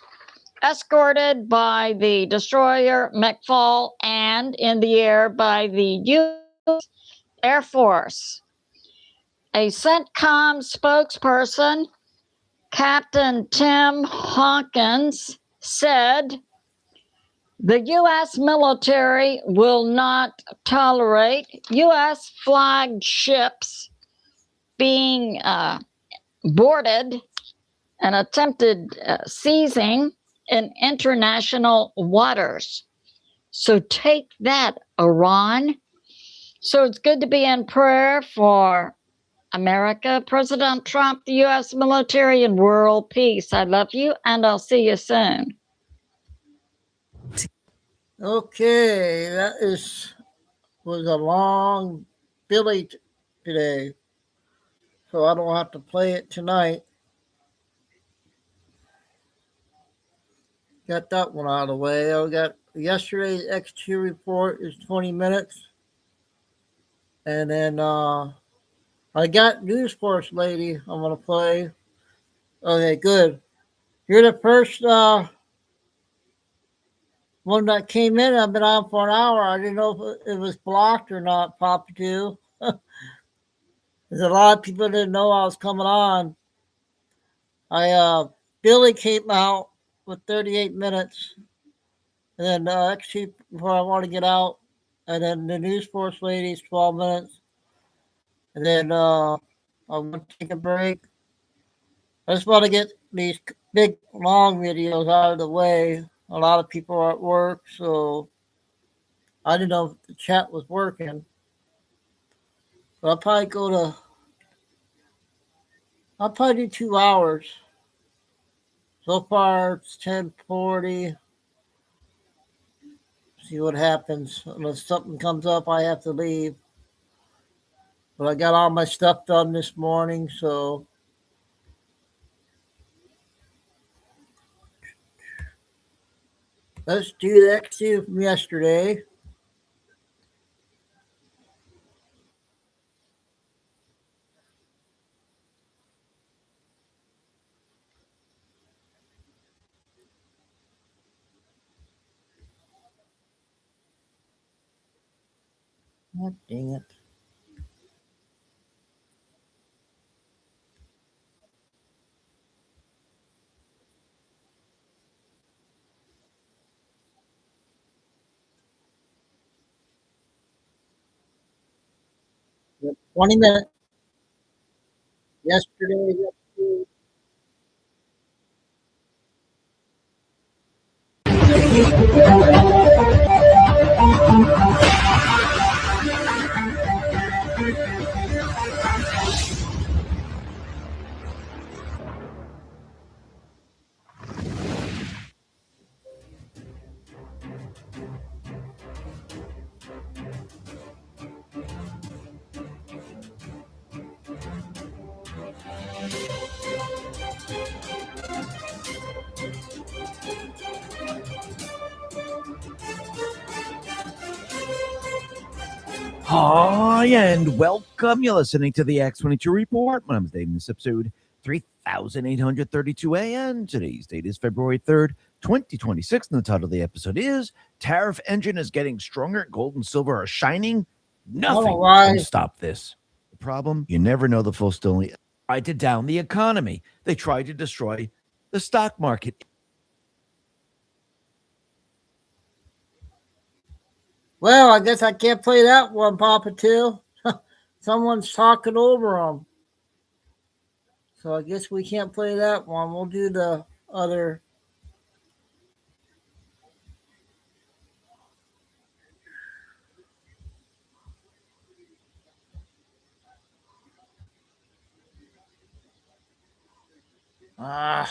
escorted by the destroyer McFall and in the air by the U.S. Air Force. A CENTCOM spokesperson, Captain Tim Hawkins, said, "The U.S. military will not tolerate U.S. flagged ships being boarded and attempted seizing in international waters." So take that, Iran. So it's good to be in prayer for America, President Trump, the U.S. military, and world peace. I love you, and I'll see you soon. Okay, that was a long Billy today, so I don't have to play it tonight. Got that one out of the way. I got yesterday's X2 report is 20 minutes. And then I got News Force Lady I'm going to play. Okay, good. You're the first one that came in. I've been on for an hour. I didn't know if it was blocked or not, Papa 2. There's a lot of people didn't know I was coming on. Billy came out with 38 minutes. And then X2 before I want to get out. And then the News Force Lady is 12 minutes. And then I want to take a break. I just want to get these big, long videos out of the way. A lot of people are at work, so I didn't know if the chat was working. But I'll probably do 2 hours. So far, it's 10:40. See what happens. Unless something comes up, I have to leave. But I got all my stuff done this morning, so let's do the XQ from yesterday. Oh, dang it. Yep, 20 minutes. Yesterday. Hi, and welcome. You're listening to the X22 Report. My name is Dave, and this is episode 3832 and today's date is February 3rd, 2026, and the title of the episode is Tariff Engine is Getting Stronger, Gold and Silver are Shining. Nothing can stop this. The problem, you never know the full story. They tried to down the economy. They tried to destroy the stock market. Well, I guess I can't play that one, Papa Till. Someone's talking over them. So I guess we can't play that one. We'll do the other. Ah.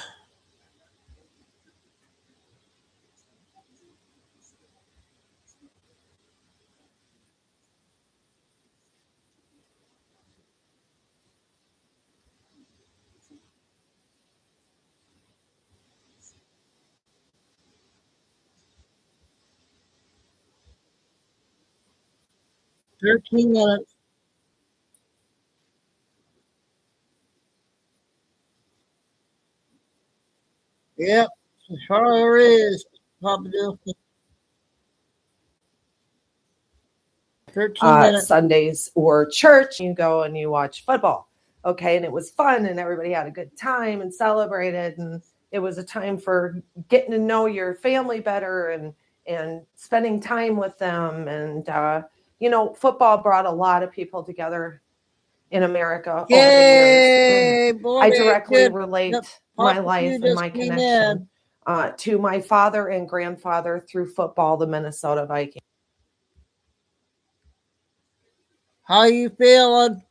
$13 minutes. Yep, sure is, Papa Till. 13 minutes. Sundays or church, you go and you watch football. Okay. And it was fun and everybody had a good time and celebrated. And it was a time for getting to know your family better and spending time with them. And, football brought a lot of people together in America over the years. Boy, I directly good. relate Yep. my Papa life Q and just my came connection to my father and grandfather through football, the Minnesota Vikings. How you feeling?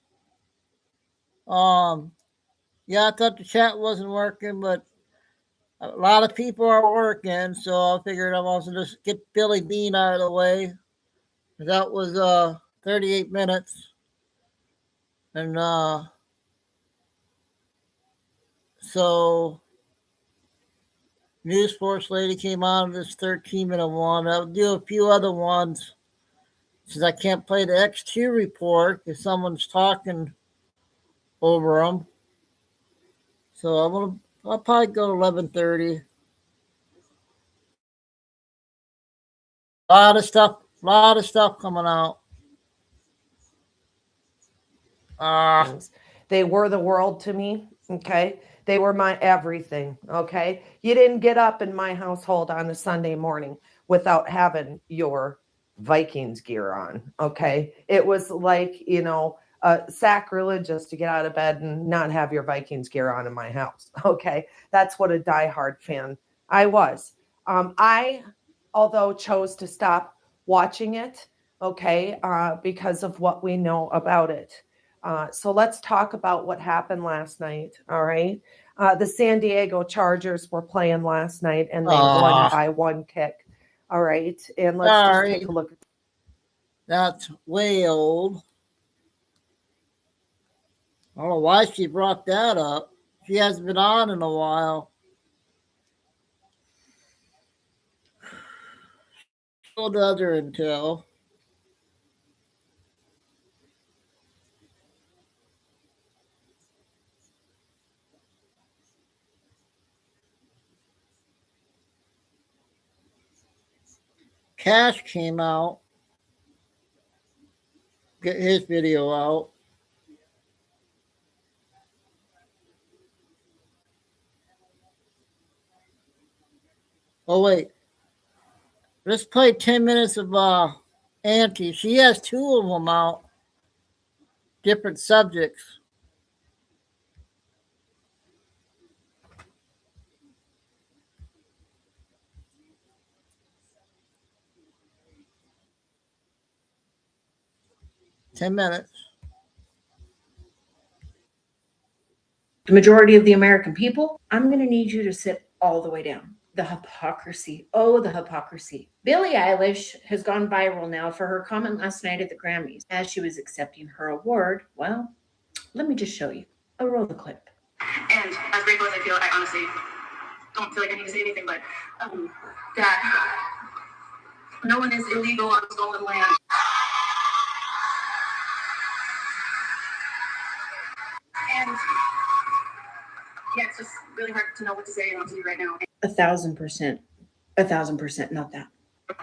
Yeah, I thought the chat wasn't working, but a lot of people are working, so I figured I was to just get Billy Bean out of the way. That was 38 minutes. And so News Force Lady came on this 13-minute one. I'll do a few other ones since I can't play the X2 report if someone's talking over them. So I'll probably go 11:30. A lot of stuff coming out. They were the world to me. Okay. They were my everything. Okay. You didn't get up in my household on a Sunday morning without having your Vikings gear on. Okay. It was like, sacrilegious to get out of bed and not have your Vikings gear on in my house. Okay. That's what a diehard fan I was. I, although chose to stop watching it, okay, because of what we know about it. So let's talk about what happened last night. All right. The San Diego Chargers were playing last night and they won by one kick. All right. And let's just take a look. That's way old. I don't know why she brought that up. She hasn't been on in a while. Told other until. Cash came out. Get his video out. Oh, wait. Let's play 10 minutes of Auntie. She has 2 of them out. Different subjects. $10 minutes. The majority of the American people, I'm going to need you to sit all the way down. The hypocrisy. Oh, the hypocrisy. Billie Eilish has gone viral now for her comment last night at the Grammys as she was accepting her award. Well, let me just show you. I'll roll the clip. And as grateful as I feel, I honestly don't feel like I need to say anything, but that no one is illegal on stolen land. And yeah, it's just really hard to know what to say on TV right now. 1,000%. 1,000%, not that.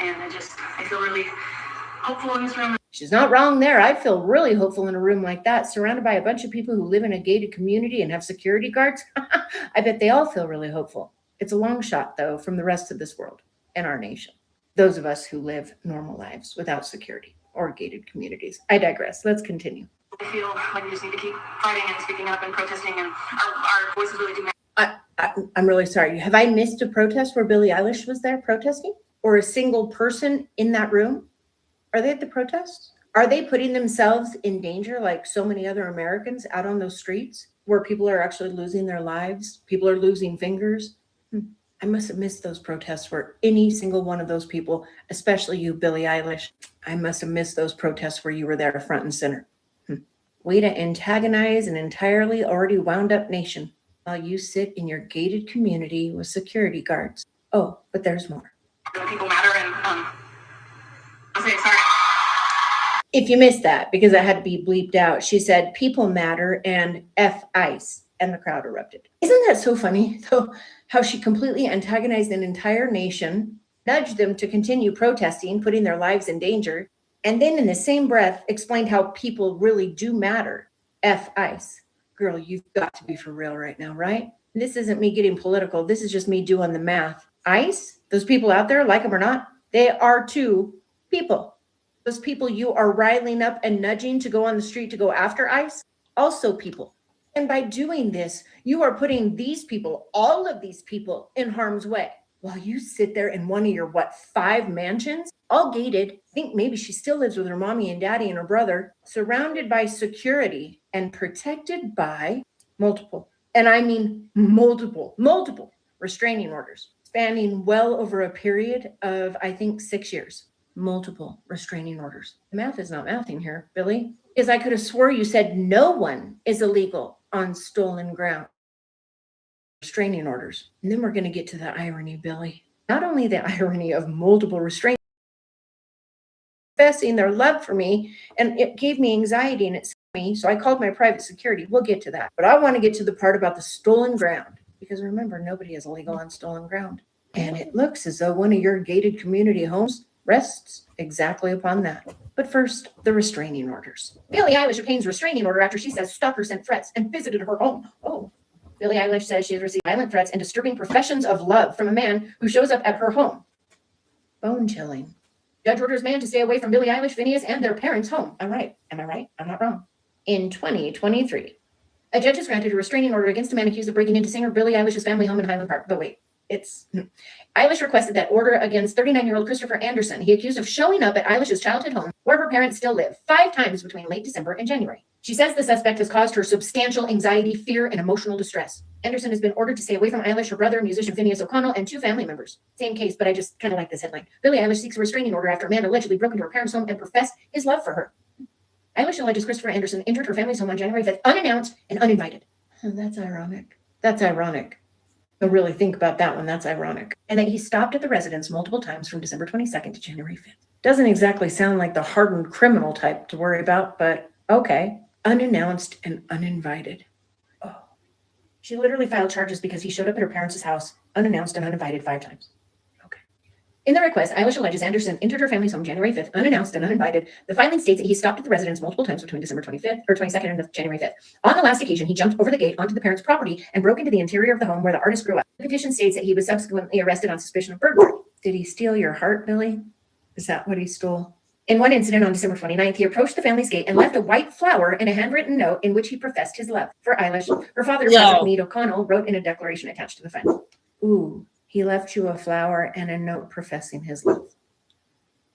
And I feel really hopeful in this room. She's not wrong there. I feel really hopeful in a room like that, surrounded by a bunch of people who live in a gated community and have security guards. I bet they all feel really hopeful. It's a long shot, though, from the rest of this world and our nation. Those of us who live normal lives without security or gated communities. I digress. Let's continue. I feel like we just need to keep fighting and speaking up and protesting, and our voices really do matter. I'm really sorry. Have I missed a protest where Billie Eilish was there protesting? Or a single person in that room? Are they at the protest? Are they putting themselves in danger like so many other Americans out on those streets where people are actually losing their lives? People are losing fingers? I must have missed those protests where any single one of those people, especially you, Billie Eilish, I must have missed those protests where you were there front and center. Way to antagonize an entirely already wound up nation while you sit in your gated community with security guards. Oh, but there's more. People matter, and I'll say sorry. If you missed that, because it had to be bleeped out, she said, people matter and F ICE, and the crowd erupted. Isn't that so funny, though, how she completely antagonized an entire nation, nudged them to continue protesting, putting their lives in danger, and then in the same breath explained how people really do matter. F ICE. Girl, you've got to be for real right now, right? This isn't me getting political. This is just me doing the math. ICE, those people out there, like them or not, they are too people. Those people you are riling up and nudging to go on the street to go after ICE, also people. And by doing this, you are putting these people, all of these people, in harm's way. While you sit there in one of your, 5 mansions, all gated. I think maybe she still lives with her mommy and daddy and her brother, surrounded by security and protected by multiple, and I mean multiple restraining orders, spanning well over a period of, I think, 6 years. Multiple restraining orders. The math is not mathing here, Billy, because I could have swore you said no one is illegal on stolen ground. Restraining orders. And then we're going to get to the irony, Billy. Not only the irony of multiple restraining, confessing their love for me, and it gave me anxiety and it scared me, so I called my private security. We'll get to that. But I want to get to the part about the stolen ground, because remember, nobody is illegal on stolen ground. And it looks as though one of your gated community homes rests exactly upon that. But first, the restraining orders. Billie Eilish obtains restraining order after she says stalker sent threats and visited her home. Oh. Billie Eilish says she has received violent threats and disturbing professions of love from a man who shows up at her home. Bone chilling. Judge orders man to stay away from Billie Eilish, Phineas, and their parents' home. I'm right. Am I right? I'm not wrong. In 2023, a judge has granted a restraining order against a man accused of breaking into singer Billie Eilish's family home in Highland Park. But wait, Eilish requested that order against 39-year-old Christopher Anderson. He accused of showing up at Eilish's childhood home, where her parents still live, 5 times between late December and January. She says the suspect has caused her substantial anxiety, fear, and emotional distress. Anderson has been ordered to stay away from Eilish, her brother, musician Phineas O'Connell, and 2 family members. Same case, but I just kind of like this headline. Billie Eilish seeks a restraining order after a man allegedly broke into her parents' home and professed his love for her. Eilish alleges Christopher Anderson entered her family's home on January 5th, unannounced and uninvited. Oh, that's ironic. That's ironic. Don't really think about that one. That's ironic. And that he stopped at the residence multiple times from December 22nd to January 5th. Doesn't exactly sound like the hardened criminal type to worry about, but okay. Unannounced and uninvited. Oh. She literally filed charges because he showed up at her parents' house unannounced and uninvited 5 times. Okay. In the request, Eilish alleges Anderson entered her family's home January 5th, unannounced and uninvited. The filing states that he stopped at the residence multiple times between December 25th or 22nd and January 5th. On the last occasion, he jumped over the gate onto the parents' property and broke into the interior of the home where the artist grew up. The petition states that he was subsequently arrested on suspicion of burglary. Did he steal your heart, Billy? Is that what he stole? In one incident on December 29th, he approached the family's gate and left a white flower and a handwritten note in which he professed his love for Eilish. Her father, Patrick Meade O'Connell, wrote in a declaration attached to the file. Ooh, he left you a flower and a note professing his love.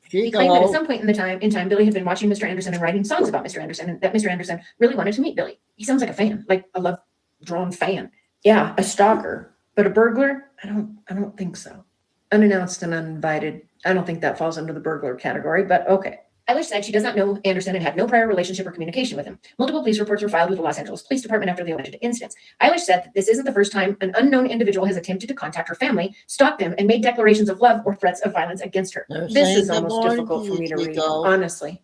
He claimed that at some point in time, Billy had been watching Mr. Anderson and writing songs about Mr. Anderson, and that Mr. Anderson really wanted to meet Billy. He sounds like a fan, like a love-drawn fan. Yeah, a stalker, but a burglar? I don't think so. Unannounced and uninvited. I don't think that falls under the burglar category, but okay. Eilish said she does not know Anderson and had no prior relationship or communication with him. Multiple police reports were filed with the Los Angeles Police Department after the alleged incidents. Eilish said that this isn't the first time an unknown individual has attempted to contact her family, stalked them, and made declarations of love or threats of violence against her. This is almost difficult for me to read, honestly.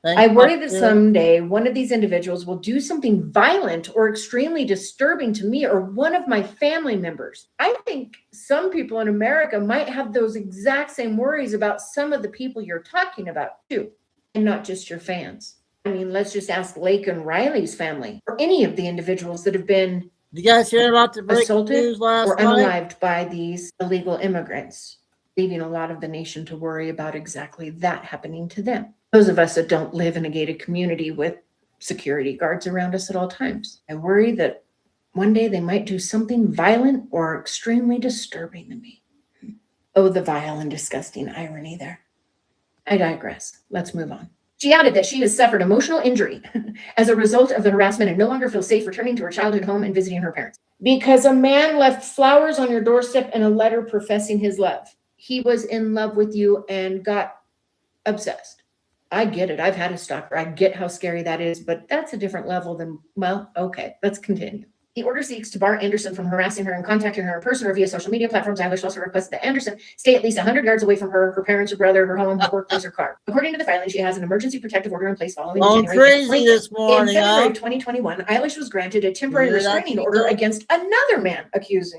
I worry that someday one of these individuals will do something violent or extremely disturbing to me or one of my family members. I think some people in America might have those exact same worries about some of the people you're talking about too, and not just your fans. I mean, let's just ask Lake and Riley's family or any of the individuals that have been you guys hear about the assaulted news last or night? unalived by these illegal immigrants, leaving a lot of the nation to worry about exactly that happening to them. Those of us that don't live in a gated community with security guards around us at all times. I worry that one day they might do something violent or extremely disturbing to me. Oh, the vile and disgusting irony there. I digress. Let's move on. She added that she has suffered emotional injury as a result of the harassment and no longer feels safe returning to her childhood home and visiting her parents. Because a man left flowers on your doorstep and a letter professing his love. He was in love with you and got obsessed. I get it. I've had a stalker. I get how scary that is, but that's a different level than, well, okay, let's continue. The order seeks to bar Anderson from harassing her and contacting her in person or via social media platforms. Eilish also requested that Anderson stay at least 100 yards away from her, her parents, her brother, her home, her workplace, her car. According to the filing, she has an emergency protective order in place following the January crazy this morning. In February 2021, Eilish was granted a temporary restraining order against another man accused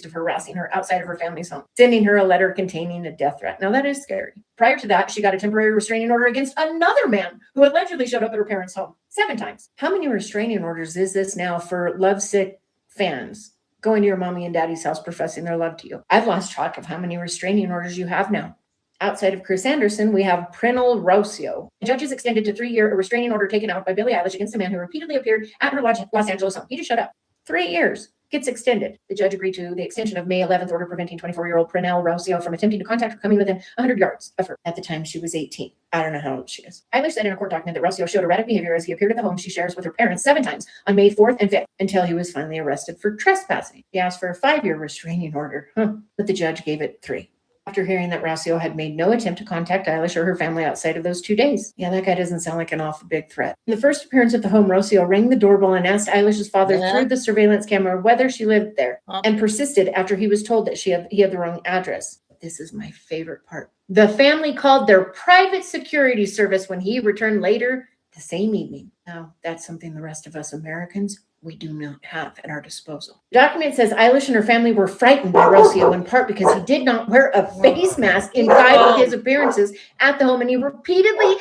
of harassing her outside of her family's home, sending her a letter containing a death threat. Now that is scary. Prior to that, she got a temporary restraining order against another man who allegedly showed up at her parents' home 7 times. How many restraining orders is this now for lovesick fans going to your mommy and daddy's house professing their love to you? I've lost track of how many restraining orders you have now. Outside of Chris Anderson, we have Prinal Rocio. The judge has extended to 3-year restraining order taken out by Billie Eilish against a man who repeatedly appeared at her Los Angeles home. He just showed up. 3 years. Gets extended. The judge agreed to the extension of May 11th order preventing 24-year-old Prinal Rocio from attempting to contact her coming within 100 yards of her. At the time, she was 18. I don't know how old she is. Eilish said in a court document that Rocio showed erratic behavior as he appeared at the home she shares with her parents 7 times on May 4th and 5th until he was finally arrested for trespassing. He asked for a 5-year restraining order, but the judge gave it 3. After hearing that Rocio had made no attempt to contact Eilish or her family outside of those 2 days. Yeah, that guy doesn't sound like an awful big threat. In the first appearance at the home, Rocio rang the doorbell and asked Eilish's father through the surveillance camera whether she lived there and persisted after he was told that he had the wrong address. This is my favorite part. The family called their private security service when he returned later the same evening. Now, that's something the rest of us Americans we do not have at our disposal. The document says Eilish and her family were frightened by Rocio in part because he did not wear a face mask in 5 of his appearances at the home, and he repeatedly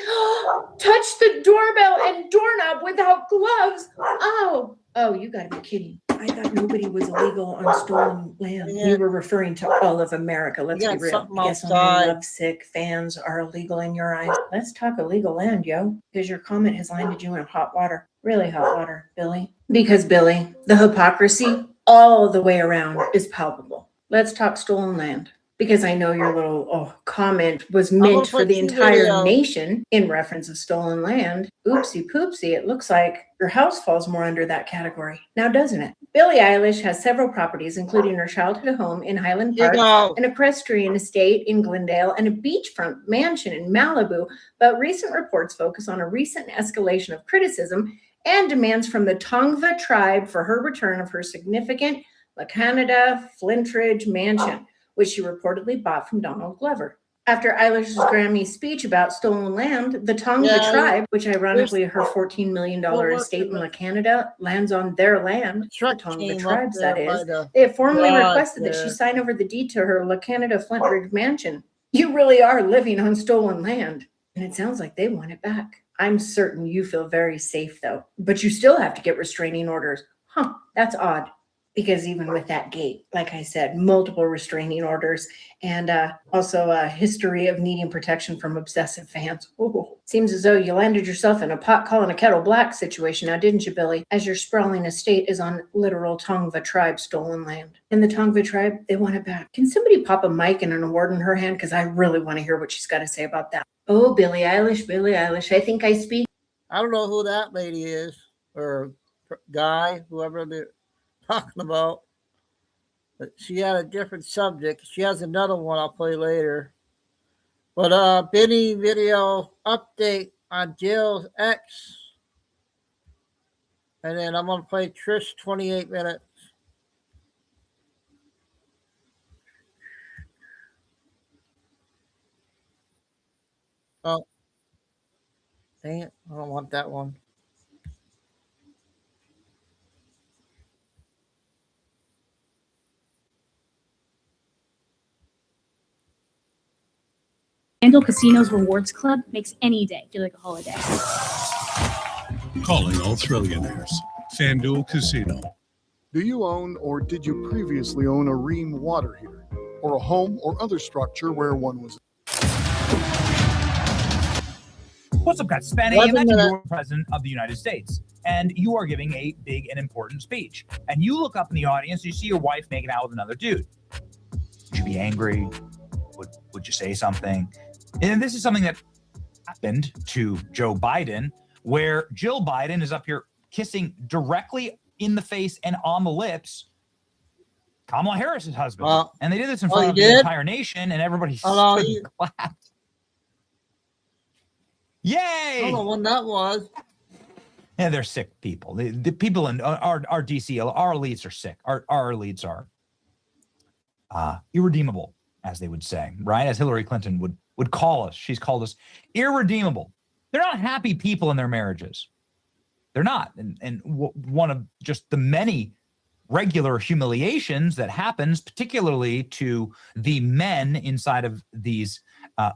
touched the doorbell and doorknob without gloves. Oh, you gotta be kidding. I thought nobody was illegal on stolen land. We were referring to all of America. Let's be real. I guess only lovesick fans are illegal in your eyes. Let's talk illegal land, yo, because your comment has landed you in hot water. Really hot water, Billy. Because, Billy, the hypocrisy all the way around is palpable. Let's talk stolen land. because I know your little comment was gonna meant for play the 2 entire videos. nation in reference of stolen land. Oopsie poopsie, it looks like your house falls more under that category now, doesn't it? Billie Eilish has several properties, including her childhood home in Highland Park, an equestrian estate in Glendale, and a beachfront mansion in Malibu. But recent reports focus on a recent escalation of criticism and demands from the Tongva tribe for her return of her significant La Canada Flintridge mansion, which she reportedly bought from Donald Glover. After Eilish's Grammy speech about stolen land, the Tongva tribe, which ironically her $14 million estate in La Canada lands on their land, the Tongva tribes that is, they have formally requested that she sign over the deed to her La Canada Flintridge mansion. You really are living on stolen land, and it sounds like they want it back. I'm certain you feel very safe though, but you still have to get restraining orders. Huh, that's odd. Because even with that gate, like I said, multiple restraining orders and also a history of needing protection from obsessive fans. Ooh. Seems as though you landed yourself in a pot calling a kettle black situation now, didn't you, Billy? As your sprawling estate is on literal Tongva tribe stolen land. And the Tongva tribe, they want it back. Can somebody pop a mic and an award in her hand? Because I really want to hear what she's got to say about that. Oh, Billie Eilish, I think I speak. I don't know who that lady is or guy, whoever they're talking about. But she had a different subject. She has another one I'll play later. But Benny video update on Jill's ex. And then I'm gonna play Trish 28 minutes. Oh, dang it. I don't want that one. FanDuel Casino's Rewards Club makes any day feel like a holiday. Calling all Thrillionaires. FanDuel Casino. Do you own or did you previously own a Rheem water heater or a home or other structure where one was? What's up, guys? Spanny, imagine you're president of the United States and you are giving a big and important speech. And you look up in the audience, you see your wife making out with another dude. Would you be angry? Would you say something? And this is something that happened to Joe Biden, where Jill Biden is up here kissing directly in the face and on the lips Kamala Harris's husband. And they did this in front of the entire nation, and everybody stood and clapped. Yay! I don't know when that was. Yeah, they're sick people. The people in our DC, our elites are sick. Our elites are irredeemable, as they would say, right? As Hillary Clinton would call us. She's called us irredeemable. They're not happy people in their marriages. They're not. And one of just the many regular humiliations that happens, particularly to the men inside of these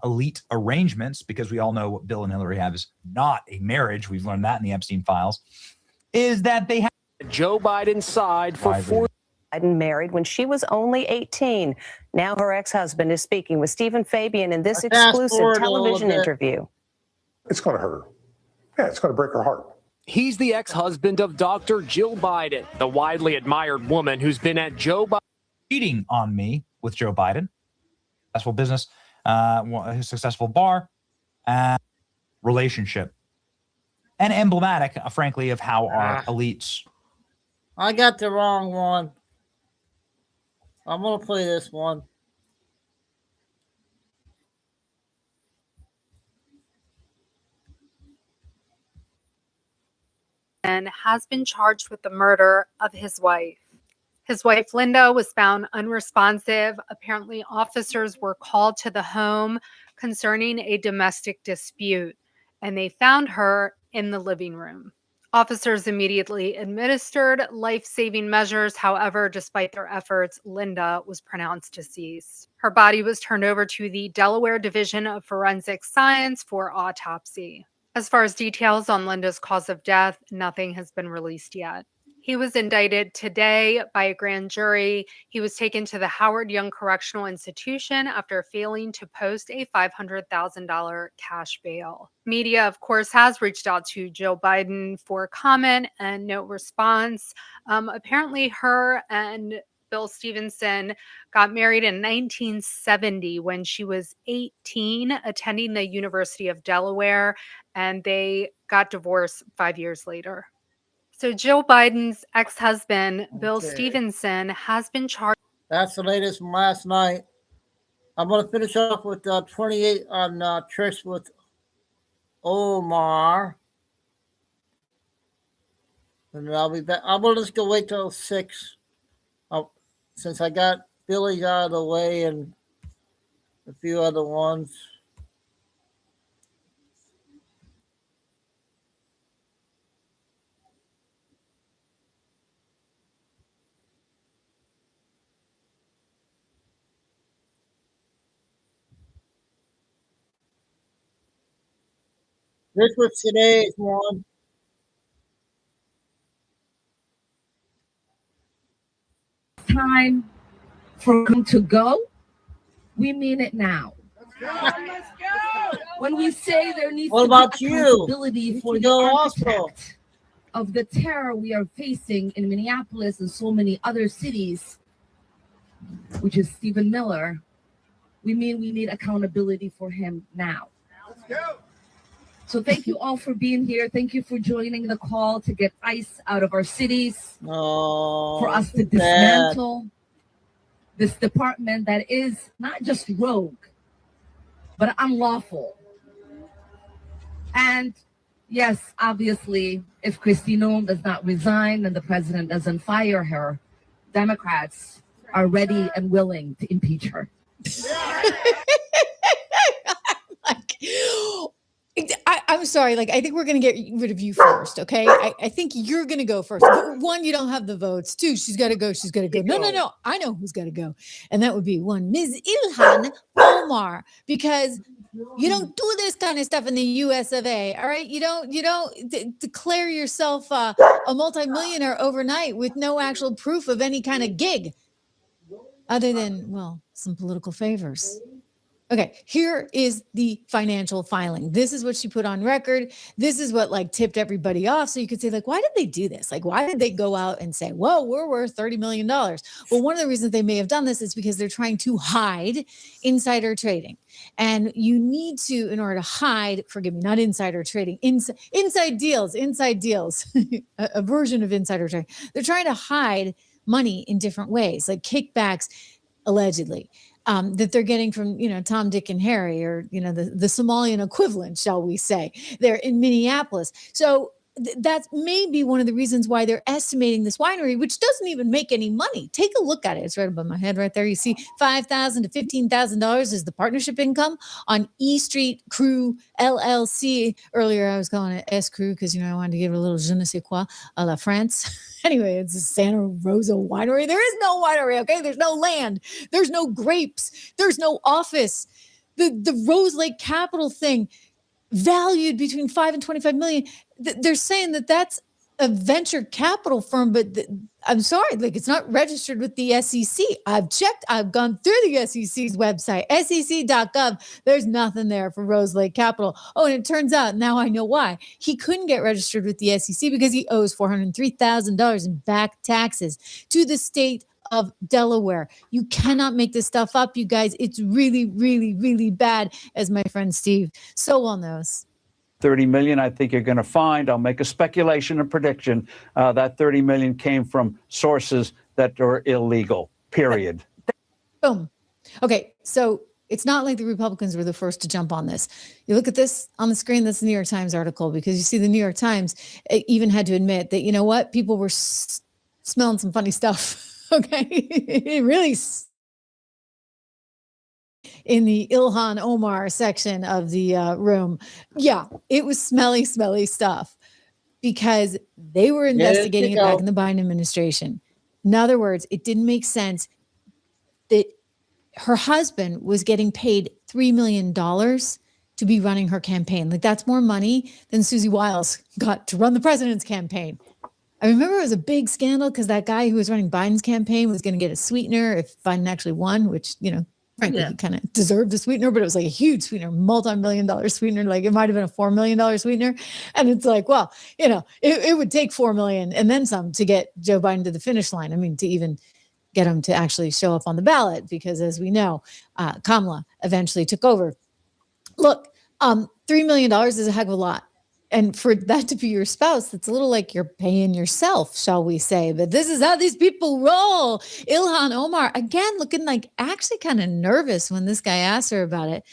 elite arrangements, because we all know what Bill and Hillary have is not a marriage. We've learned that in the Epstein files, is that they have Joe Biden's side for 4 Biden married when she was only 18. Now her ex-husband is speaking with Stephen Fabian in this exclusive television interview. It's going to hurt her. Yeah, it's going to break her heart. He's the ex-husband of Dr. Jill Biden, the widely admired woman who's been at Joe Biden. Cheating on me with Joe Biden. Successful business, a successful bar, relationship. And emblematic, frankly, of how our elites. I got the wrong one. I'm going to play this one. And has been charged with the murder of his wife. His wife, Linda, was found unresponsive. Apparently, officers were called to the home concerning a domestic dispute, and they found her in the living room. Officers immediately administered life-saving measures. However, despite their efforts, Linda was pronounced deceased. Her body was turned over to the Delaware Division of Forensic Science for autopsy. As far as details on Linda's cause of death, nothing has been released yet. He was indicted today by a grand jury. He was taken to the Howard Young Correctional Institution after failing to post a $500,000 cash bail. Media, of course, has reached out to Joe Biden for comment and no response. Apparently, her and Bill Stevenson got married in 1970 when she was 18, attending the University of Delaware, and they got divorced 5 years later. So Joe Biden's ex-husband, Bill Stevenson, has been charged. That's the latest from last night. I'm going to finish off with 28 on tricks with Omar. And I'll be back. I'm going to just go wait till 6. Since I got Billy's out of the way and a few other ones. This was today's one. Time for him to go, we mean it now. Let's go. When we say there needs What to about be you? accountability for the go also. architect of the terror we are facing in Minneapolis and so many other cities, which is Stephen Miller, we mean we need accountability for him now. Let's go. So thank you all for being here. Thank you for joining the call to get ICE out of our cities, for us to dismantle this department that is not just rogue, but unlawful. And yes, obviously, if Kristi Noem does not resign and the president doesn't fire her, Democrats are ready and willing to impeach her. I'm sorry. I think we're going to get rid of you first. Okay. I think you're going to go first. One, you don't have the votes. Two, she's got to go. She's got to go. No. I know who's got to go. And that would be one, Ms. Ilhan Omar, because you don't do this kind of stuff in the US of A. All right. You don't declare yourself a multimillionaire overnight with no actual proof of any kind of gig other than, well, some political favors. Okay, here is the financial filing. This is what she put on record. This is what tipped everybody off. So you could say, why did they do this? Why did they go out and say, whoa, we're worth $30 million? Well, one of the reasons they may have done this is because they're trying to hide insider trading. And you need to, in order to hide, forgive me, not insider trading, inside deals, a version of insider trading. They're trying to hide money in different ways, like kickbacks, allegedly. That they're getting from, Tom, Dick, and Harry, or, the Somalian equivalent, shall we say, they're in Minneapolis. So that's maybe one of the reasons why they're estimating this winery, which doesn't even make any money. Take a look at it. It's right above my head right there. You see $5,000 to $15,000 is the partnership income on E Street Crew LLC. Earlier, I was calling it S Crew because, I wanted to give it a little je ne sais quoi à la France. Anyway, it's a Santa Rosa winery. There is no winery, okay? There's no land. There's no grapes. There's no office. The Rose Lake Capital thing, valued between 5 and 25 million. They're saying that that's a venture capital firm, but I'm sorry, it's not registered with the SEC. I've checked. I've gone through the SEC's website, sec.gov. There's nothing there for Rose Lake Capital. Oh, and it turns out, now I know why. He couldn't get registered with the SEC because he owes $403,000 in back taxes to the state of Delaware. You cannot make this stuff up, you guys. It's really, really, really bad, as my friend Steve so well knows. 30 million, I think you're going to find, I'll make a speculation and prediction, that 30 million came from sources that are illegal, period. Boom. Okay, so it's not like the Republicans were the first to jump on this. You look at this on the screen, that's the New York Times article, because you see the New York Times even had to admit that, you know what, people were smelling some funny stuff. Okay, it really in the Ilhan Omar section of the room. Yeah, it was smelly stuff because they were investigating it back in the Biden administration. In other words, it didn't make sense that her husband was getting paid $3 million to be running her campaign. That's more money than Susie Wiles got to run the president's campaign. I remember it was a big scandal because that guy who was running Biden's campaign was going to get a sweetener if Biden actually won, which, frankly, he kind of deserved a sweetener, but it was a huge sweetener, multi-million-dollar sweetener. It might have been a $4 million sweetener. And it's well, it would take $4 million and then some to get Joe Biden to the finish line. I mean, to even get him to actually show up on the ballot because, as we know, Kamala eventually took over. Look, $3 million is a heck of a lot. And for that to be your spouse, it's a little like you're paying yourself, shall we say. But this is how these people roll. Ilhan Omar, again, looking like actually kind of nervous when this guy asked her about it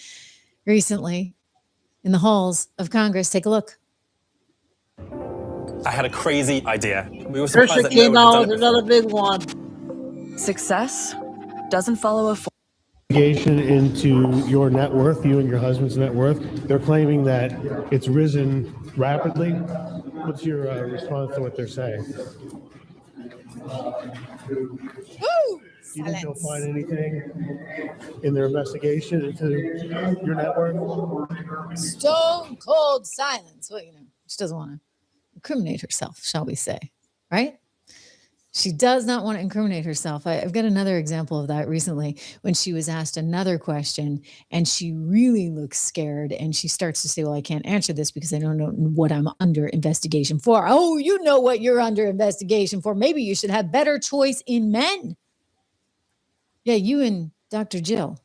recently in the halls of Congress. Take a look. I had a crazy idea. We were Trisha surprised that no came one had out done it with before. another big one. Success doesn't follow a Investigation into your net worth, you and your husband's net worth. They're claiming that it's risen rapidly. What's your response to what they're saying? Woo! Do you think they'll find anything in their investigation into your net worth? Stone cold silence. Well, she doesn't want to incriminate herself, shall we say, right? She does not want to incriminate herself. I've got another example of that recently when she was asked another question and she really looks scared and she starts to say, well, I can't answer this because I don't know what I'm under investigation for. Oh, you know what you're under investigation for. Maybe you should have better choice in men. Yeah, you and Dr. Jill.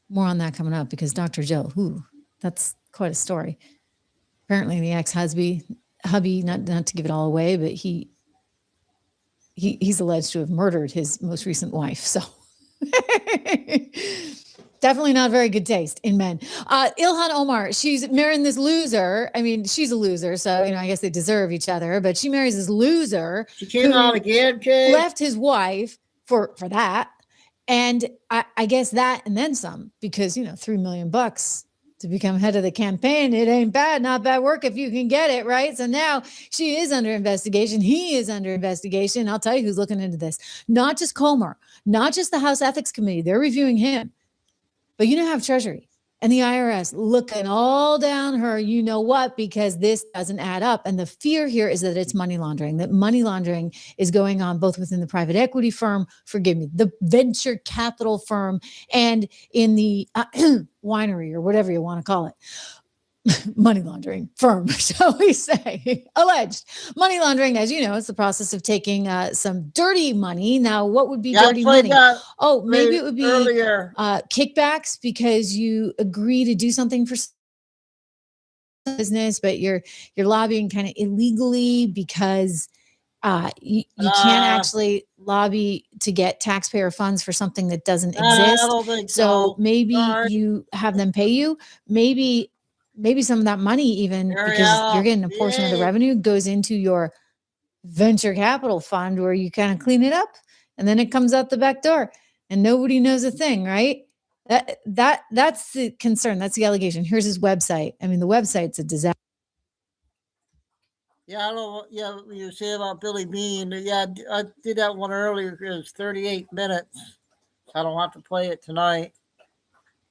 More on that coming up because Dr. Jill, that's quite a story. Apparently the ex-hubby, not to give it all away, but he's alleged to have murdered his most recent wife. So definitely not very good taste in men. Ilhan Omar, she's marrying this loser. I mean, she's a loser. So, I guess they deserve each other, but she marries this loser. She came out again, Jay. Left his wife for that. And I guess that and then some, because, $3 million to become head of the campaign. It ain't bad, not bad work if you can get it, right? So now she is under investigation. He is under investigation. I'll tell you who's looking into this. Not just Comer, not just the House Ethics Committee. They're reviewing him. But you now have Treasury and the IRS looking all down her, because this doesn't add up. And the fear here is that it's money laundering, that money laundering is going on both within the private equity firm, the venture capital firm, and in the winery or whatever you want to call it. Money laundering firm, shall we say, alleged money laundering. As you know, it's the process of taking some dirty money. Now, what would be dirty money? Maybe it would be kickbacks because you agree to do something for business, but you're lobbying kind of illegally because you can't actually lobby to get taxpayer funds for something that doesn't exist. I don't think so. Maybe you have them pay you. Maybe some of that money, even because you're getting a portion of the revenue, goes into your venture capital fund where you kind of clean it up and then it comes out the back door and nobody knows a thing, right? That's the concern. That's the allegation. Here's his website. I mean, the website's a disaster. Yeah, I don't know. Yeah, you say about Billy Bean. Yeah, I did that one earlier. It was 38 minutes. I don't have to play it tonight.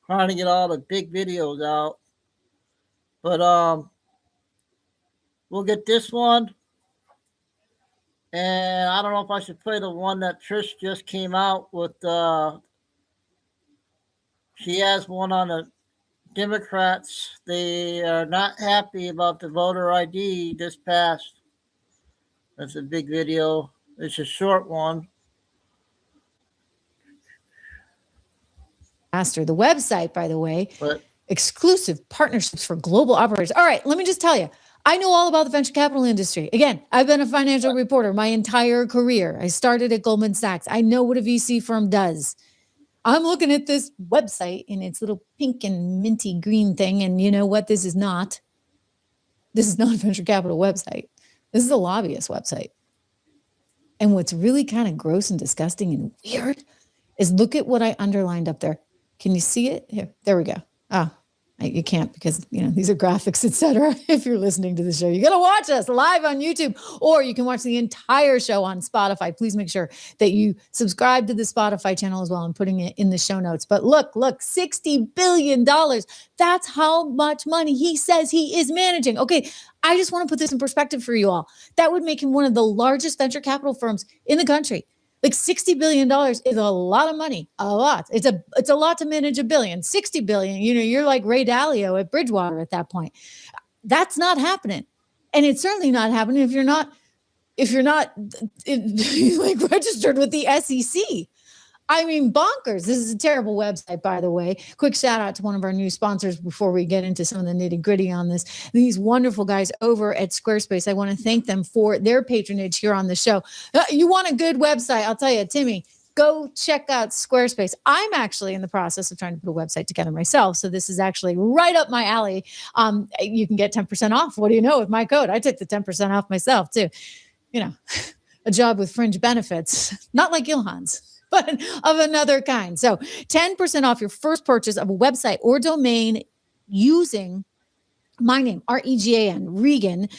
Trying to get all the big videos out. But we'll get this one. And I don't know if I should play the one that Trish just came out with. She has one on the Democrats. They are not happy about the voter ID this past. That's a big video. It's a short one. The website, by the way, exclusive partnerships for global operators. All right, let me just tell you, I know all about the venture capital industry. Again, I've been a financial reporter my entire career. I started at Goldman Sachs. I know what a VC firm does. I'm looking at this website in its little pink and minty green thing. And you know what? This is not a venture capital website. This is a lobbyist website. And what's really kind of gross and disgusting and weird is look at what I underlined up there. Can you see it? Here, there we go. You can't because, these are graphics, etc. If you're listening to the show, you got to watch us live on YouTube, or you can watch the entire show on Spotify. Please make sure that you subscribe to the Spotify channel as well. I'm putting it in the show notes. But look, $60 billion. That's how much money he says he is managing. Okay, I just want to put this in perspective for you all. That would make him one of the largest venture capital firms in the country. Like $60 billion is a lot of money. A lot. It's a lot to manage $1 billion. 60 billion. You're like Ray Dalio at Bridgewater at that point. That's not happening. And it's certainly not happening if you're not like registered with the SEC. I mean, bonkers. This is a terrible website, by the way. Quick shout out to one of our new sponsors before we get into some of the nitty gritty on this. These wonderful guys over at Squarespace. I want to thank them for their patronage here on the show. You want a good website? I'll tell you, Timmy, go check out Squarespace. I'm actually in the process of trying to put a website together myself. So this is actually right up my alley. You can get 10% off. What do you know with my code? I took the 10% off myself too. You know, a job with fringe benefits, not like Ilhan's, but of another kind. So 10% off your first purchase of a website or domain using my name, Regan, Regan.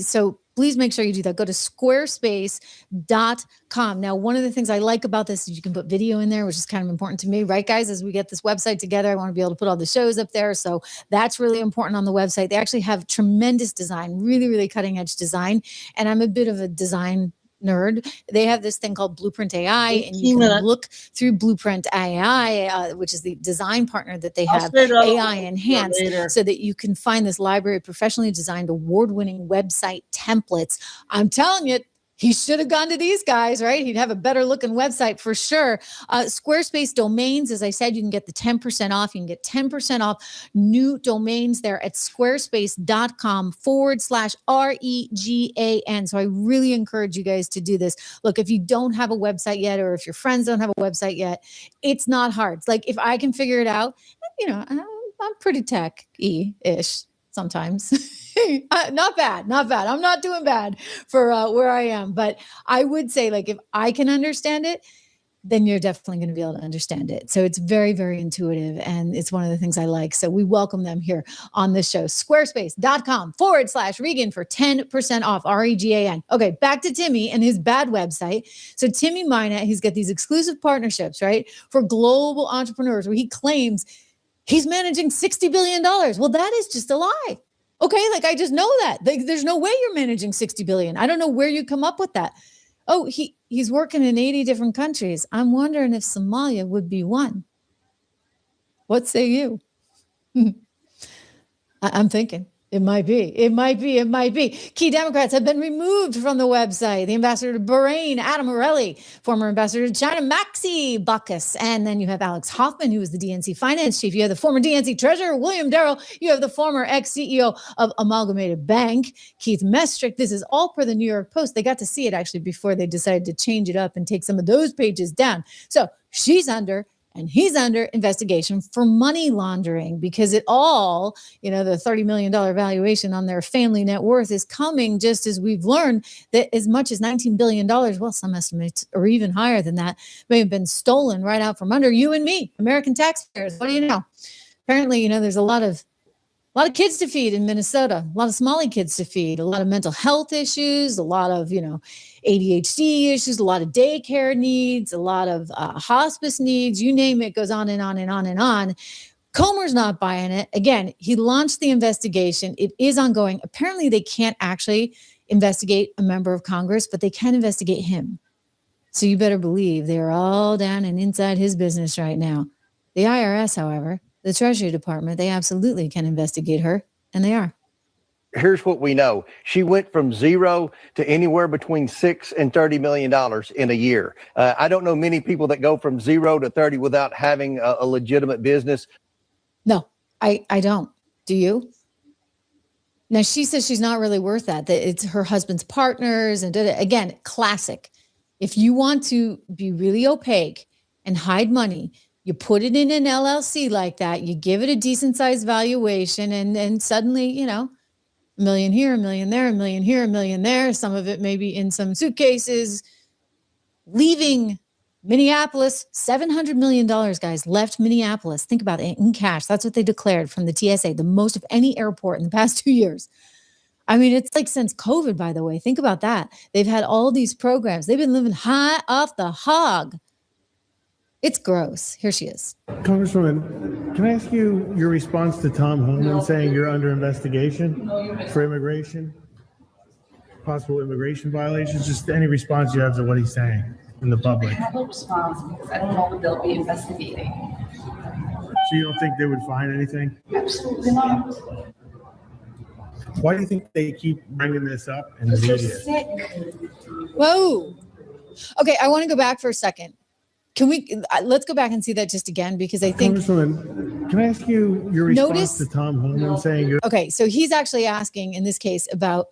So please make sure you do that. Go to squarespace.com. Now, one of the things I like about this is you can put video in there, which is kind of important to me, right, guys? As we get this website together, I want to be able to put all the shows up there. So that's really important on the website. They actually have tremendous design, really, really cutting edge design. And I'm a bit of a design nerd. They have this thing called Blueprint AI, and you can look through Blueprint AI, which is the design partner that they have, AI enhanced, so that you can find this library of professionally designed, award-winning website templates. I'm telling you, he should have gone to these guys, right? He'd have a better looking website for sure. Squarespace domains, as I said, you can get the 10% off. You can get 10% off new domains there at squarespace.com/REGAN. So I really encourage you guys to do this. Look, if you don't have a website yet, or if your friends don't have a website yet, it's not hard. It's like if I can figure it out, you know, I'm pretty tech-y-ish sometimes. Not bad. I'm not doing bad for where I am, but I would say, like, if I can understand it, then you're definitely going to be able to understand it. So it's very, very intuitive, and it's one of the things I like. So we welcome them here on this show. Squarespace.com/Regan for 10% off, REGAN. Okay, back to Timmy and his bad website. So Timmy Minett, he's got these exclusive partnerships, right, for global entrepreneurs, where he claims he's managing $60 billion. Well, that is just a lie. Okay, like, I just know that. There's no way you're managing $60 billion. I don't know where you come up with that. Oh, he's working in 80 different countries. I'm wondering if Somalia would be one. What say you? I'm thinking. It might be. Key Democrats have been removed from the website. The ambassador to Bahrain, Adam Morelli, former ambassador to China, Maxi Baucus. And then you have Alex Hoffman, who was the DNC finance chief. You have the former DNC treasurer, William Darrell. You have the former ex-CEO of Amalgamated Bank, Keith Mestrick. This is all per the New York Post. They got to see it actually before they decided to change it up and take some of those pages down. So she's under, and he's under investigation for money laundering, because it all, you know, the $30 million valuation on their family net worth is coming, just as we've learned, that as much as $19 billion, well, some estimates are even higher than that, may have been stolen right out from under you and me, American taxpayers. What do you know? Apparently, you know, there's a lot of kids to feed in Minnesota, a lot of Somali kids to feed, a lot of mental health issues, a lot of, you know, ADHD issues, a lot of daycare needs, a lot of hospice needs, you name it, goes on and on and on and on. Comer's not buying it. Again, he launched the investigation. It is ongoing. Apparently, they can't actually investigate a member of Congress, but they can investigate him. So you better believe they're all down and inside his business right now. The IRS, however, the Treasury Department, they absolutely can investigate her, and they are. Here's what we know. She went from zero to anywhere between $6 and $30 million in a year. I don't know many people that go from 0 to 30 without having a legitimate business. No, I don't. Do you? Now, she says she's not really worth that it's her husband's partners. And again, classic. If you want to be really opaque and hide money, you put it in an LLC like that, you give it a decent sized valuation, and suddenly, you know, $1 million here, $1 million there, $1 million here, $1 million there. Some of it maybe in some suitcases. Leaving Minneapolis, $700 million, guys, left Minneapolis. Think about it, in cash. That's what they declared from the TSA, the most of any airport in the past 2 years. I mean, it's like since COVID, by the way. Think about that. They've had all these programs. They've been living high off the hog. It's gross. Here she is. Congresswoman, can I ask you your response to Tom Homan saying you're under investigation for immigration, possible immigration violations? Just any response you have to what he's saying in the public. I have a response because I don't know what they'll be investigating. So you don't think they would find anything? Absolutely not. Why do you think they keep bringing this up in the They're media? sick. Whoa. Okay, I want to go back for a second. Can we let's go back and see that just again, because I think Congresswoman, can I ask you your response to Tom Homan saying you're okay, so he's actually asking in this case about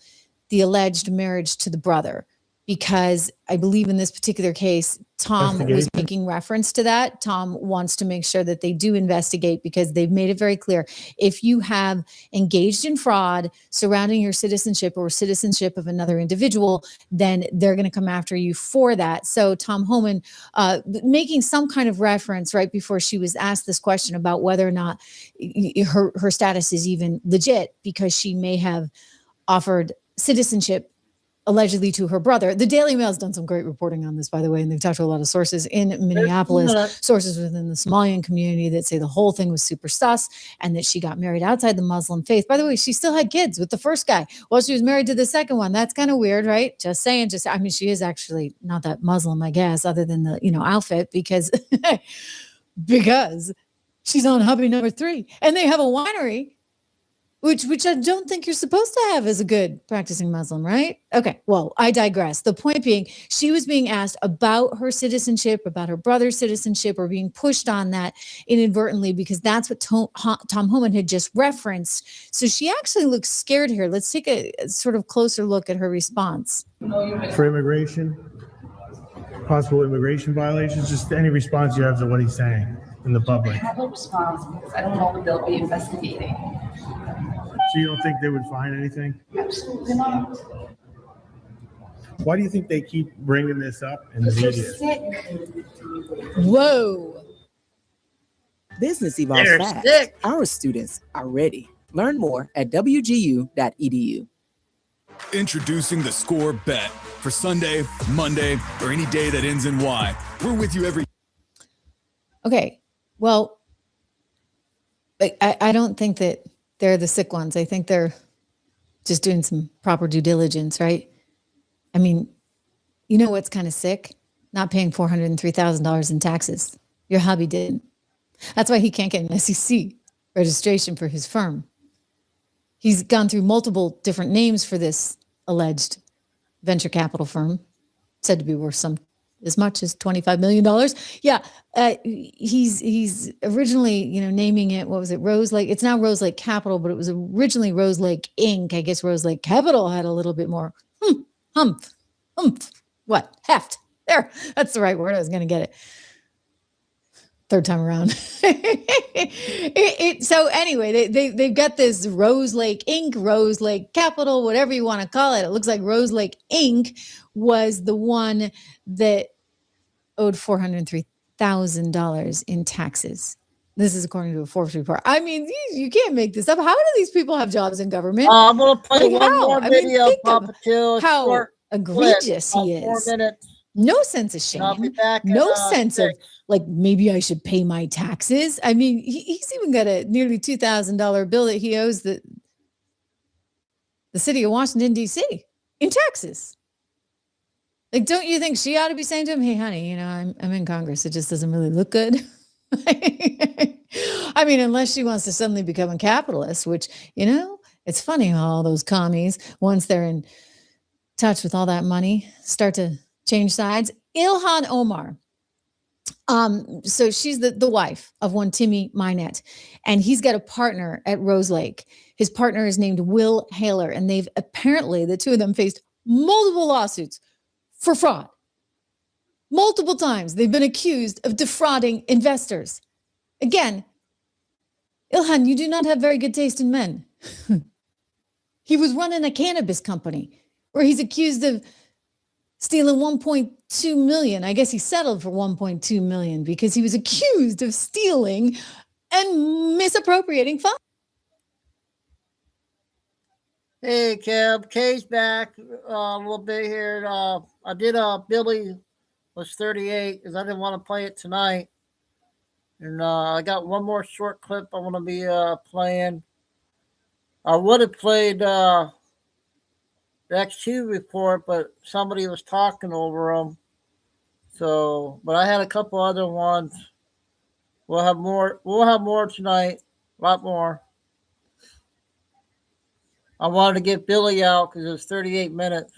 the alleged marriage to the brother, because I believe in this particular case, Tom was making reference to that. Tom wants to make sure that they do investigate, because they've made it very clear. If you have engaged in fraud surrounding your citizenship or citizenship of another individual, then they're going to come after you for that. So Tom Homan making some kind of reference right before she was asked this question about whether or not her status is even legit, because she may have offered citizenship allegedly to her brother. The Daily Mail has done some great reporting on this, by the way, and they've talked to a lot of sources in Minneapolis, sources within the Somalian community that say the whole thing was super sus and that she got married outside the Muslim faith. By the way, she still had kids with the first guy while she was married to the second one. That's kind of weird, right? Just saying. I mean, she is actually not that Muslim, I guess, other than the, outfit, because she's on hubby number 3, and they have a winery. Which I don't think you're supposed to have as a good practicing Muslim, right? Okay, well, I digress. The point being, she was being asked about her citizenship, about her brother's citizenship, or being pushed on that inadvertently, because that's what Tom Homan had just referenced. So she actually looks scared here. Let's take a sort of closer look at her response. for immigration, possible immigration violations, just any response you have to what he's saying in the public. I have a response because I don't know what they'll be investigating. So you don't think they would find anything? Absolutely not. Why do you think they keep bringing this up in the media? Whoa. Business evolves They're fast. sick. Our students are ready. Learn more at wgu.edu. Introducing the Score Bet for Sunday, Monday, or any day that ends in Y. We're with you every. Okay, well, I don't think that they're the sick ones. I think they're just doing some proper due diligence, right? I mean, you know what's kind of sick? Not paying $403,000 in taxes. Your hubby did. That's why he can't get an SEC registration for his firm. He's gone through multiple different names for this alleged venture capital firm, said to be worth as much as $25 million. Yeah, he's originally, naming it, what was it, Rose Lake? It's now Rose Lake Capital, but it was originally Rose Lake Inc. I guess Rose Lake Capital had a little bit more heft. There, that's the right word. I was going to get it. Third time around. So anyway, they've got this Rose Lake Inc., Rose Lake Capital, whatever you want to call it. It looks like Rose Lake Inc. was the one that owed $403,000 in taxes. This is according to a Forbes report. I mean, you can't make this up. How do these people have jobs in government? I'm going to play one more video, Papa Till. How egregious he is. 4 minutes. No sense of shame. No sense of like, maybe I should pay my taxes. I mean, he's even got a nearly $2,000 bill that he owes the city of Washington, D.C. in taxes. Like, don't you think she ought to be saying to him, hey, honey, I'm in Congress. It just doesn't really look good. I mean, unless she wants to suddenly become a capitalist, which, it's funny how all those commies, once they're in touch with all that money, start to change sides. Ilhan Omar. So she's the wife of one Timmy Minette, and he's got a partner at Rose Lake. His partner is named Will Haler, and the two of them faced multiple lawsuits for fraud. Multiple times they've been accused of defrauding investors. Again, Ilhan, you do not have very good taste in men. He was running a cannabis company where he's accused of stealing 1.2 million. I guess he settled for 1.2 million because he was accused of stealing and misappropriating funds. Hey, Kev, Kay's back a little bit here. I did Billy was 38 because I didn't want to play it tonight. And I got one more short clip I want to be playing. I would have played the X2 report, but somebody was talking over them. So, but I had a couple other ones. We'll have more tonight. A lot more. I wanted to get Billy out because it was 38 minutes.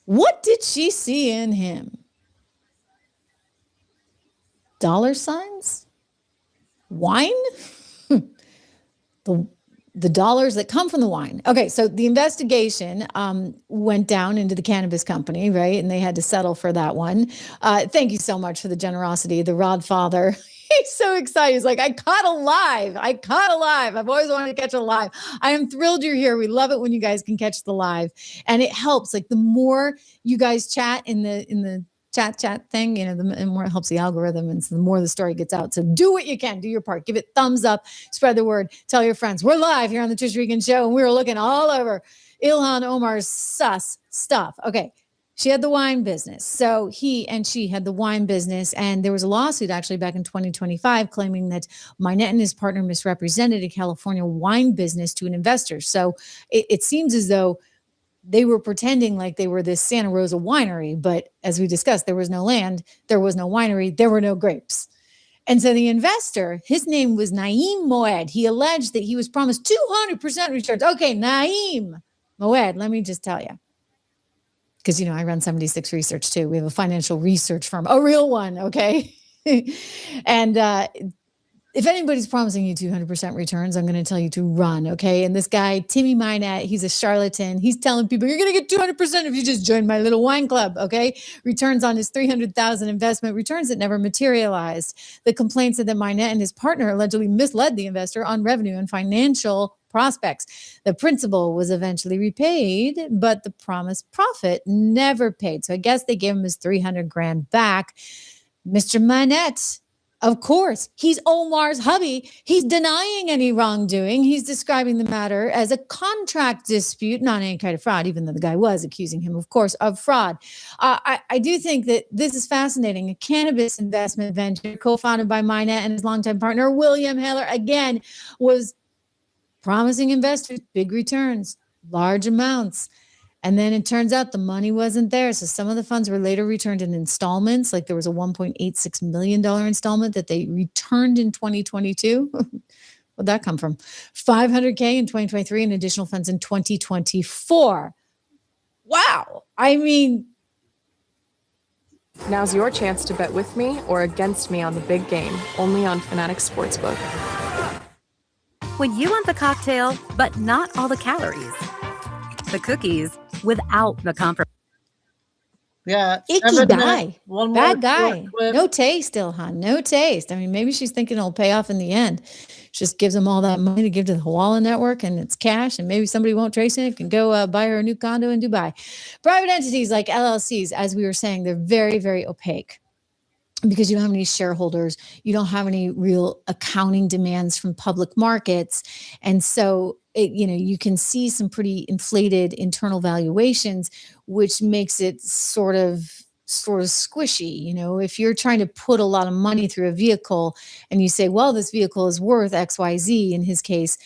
What did she see in him? Dollar signs? Wine? the dollars that come from the wine. Okay, so the investigation went down into the cannabis company, right? And they had to settle for that one. Thank you so much for the generosity. The Rod father, he's so excited. He's like, I caught a live. I've always wanted to catch a live. I am thrilled you're here. We love it when you guys can catch the live. And it helps. Like the more you guys chat in the chat thing, the more it helps the algorithm, and so the more the story gets out. So do what you can, do your part, give it thumbs up, spread the word, tell your friends. We're live here on the Trish Regan Show, and we were looking all over Ilhan Omar's sus stuff. Okay, she had the wine business. So he and she had the wine business, and there was a lawsuit actually back in 2025 claiming that Minette and his partner misrepresented a California wine business to an investor. So it seems as though they were pretending like they were this Santa Rosa winery, but as we discussed, there was no land, there was no winery, there were no grapes. And so the investor, his name was Naeem Moed. He alleged that he was promised 200% returns. Okay, Naeem Moed, let me just tell you, because, I run 76 Research too. We have a financial research firm, a real one, okay? And if anybody's promising you 200% returns, I'm going to tell you to run, okay? And this guy, Timmy Minette, he's a charlatan. He's telling people, you're going to get 200% if you just join my little wine club, okay? Returns on his $300,000 investment, returns that never materialized. The complaint said that Minette and his partner allegedly misled the investor on revenue and financial prospects. The principal was eventually repaid, but the promised profit never paid. So I guess they gave him his $300,000 back. Mr. Minette, of course, he's Omar's hubby. He's denying any wrongdoing. He's describing the matter as a contract dispute, not any kind of fraud, even though the guy was accusing him, of course, of fraud. I do think that this is fascinating. A cannabis investment venture co-founded by Minette and his longtime partner, William Heller, again, was promising investors big returns, large amounts. And then it turns out the money wasn't there. So some of the funds were later returned in installments. Like there was a $1.86 million installment that they returned in 2022. Where'd that come from? $500K in 2023 and additional funds in 2024. Wow. I mean, Now's your chance to bet with me or against me on the big game, only on Fanatics Sportsbook. When you want the cocktail, but not all the calories. The cookies without the compromise. Yeah. Icky guy. Bad guy. No taste, Ilhan. No taste. I mean, maybe she's thinking it'll pay off in the end. She just gives them all that money to give to the Hawala Network, and it's cash, and maybe somebody won't trace it. Can go buy her a new condo in Dubai. Private entities like LLCs, as we were saying, they're very, very opaque, because you don't have any shareholders, you don't have any real accounting demands from public markets. And so, you can see some pretty inflated internal valuations, which makes it sort of squishy. If you're trying to put a lot of money through a vehicle and you say, well, this vehicle is worth XYZ, in his case,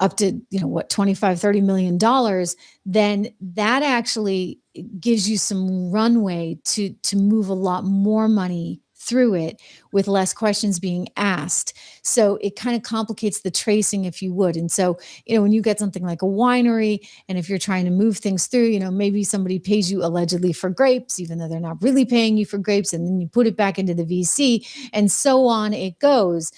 up to, $25-30 million, then that actually gives you some runway to move a lot more money through it with less questions being asked. So it kind of complicates the tracing, if you would. And so, when you get something like a winery, and if you're trying to move things through, maybe somebody pays you allegedly for grapes, even though they're not really paying you for grapes, and then you put it back into the VC, and so on it goes.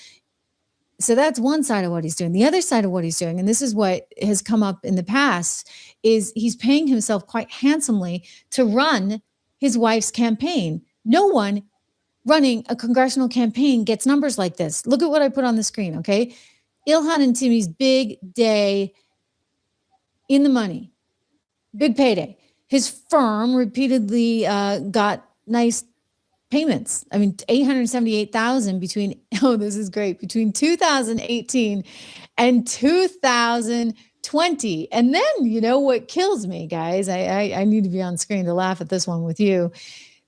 So that's one side of what he's doing. The other side of what he's doing, and this is what has come up in the past, is he's paying himself quite handsomely to run his wife's campaign. No one running a congressional campaign gets numbers like this. Look at what I put on the screen, okay? Ilhan and Timmy's big day in the money, big payday. His firm repeatedly got nice payments. I mean, $878,000 between 2018 and 2020. And then, what kills me, guys, I need to be on screen to laugh at this one with you.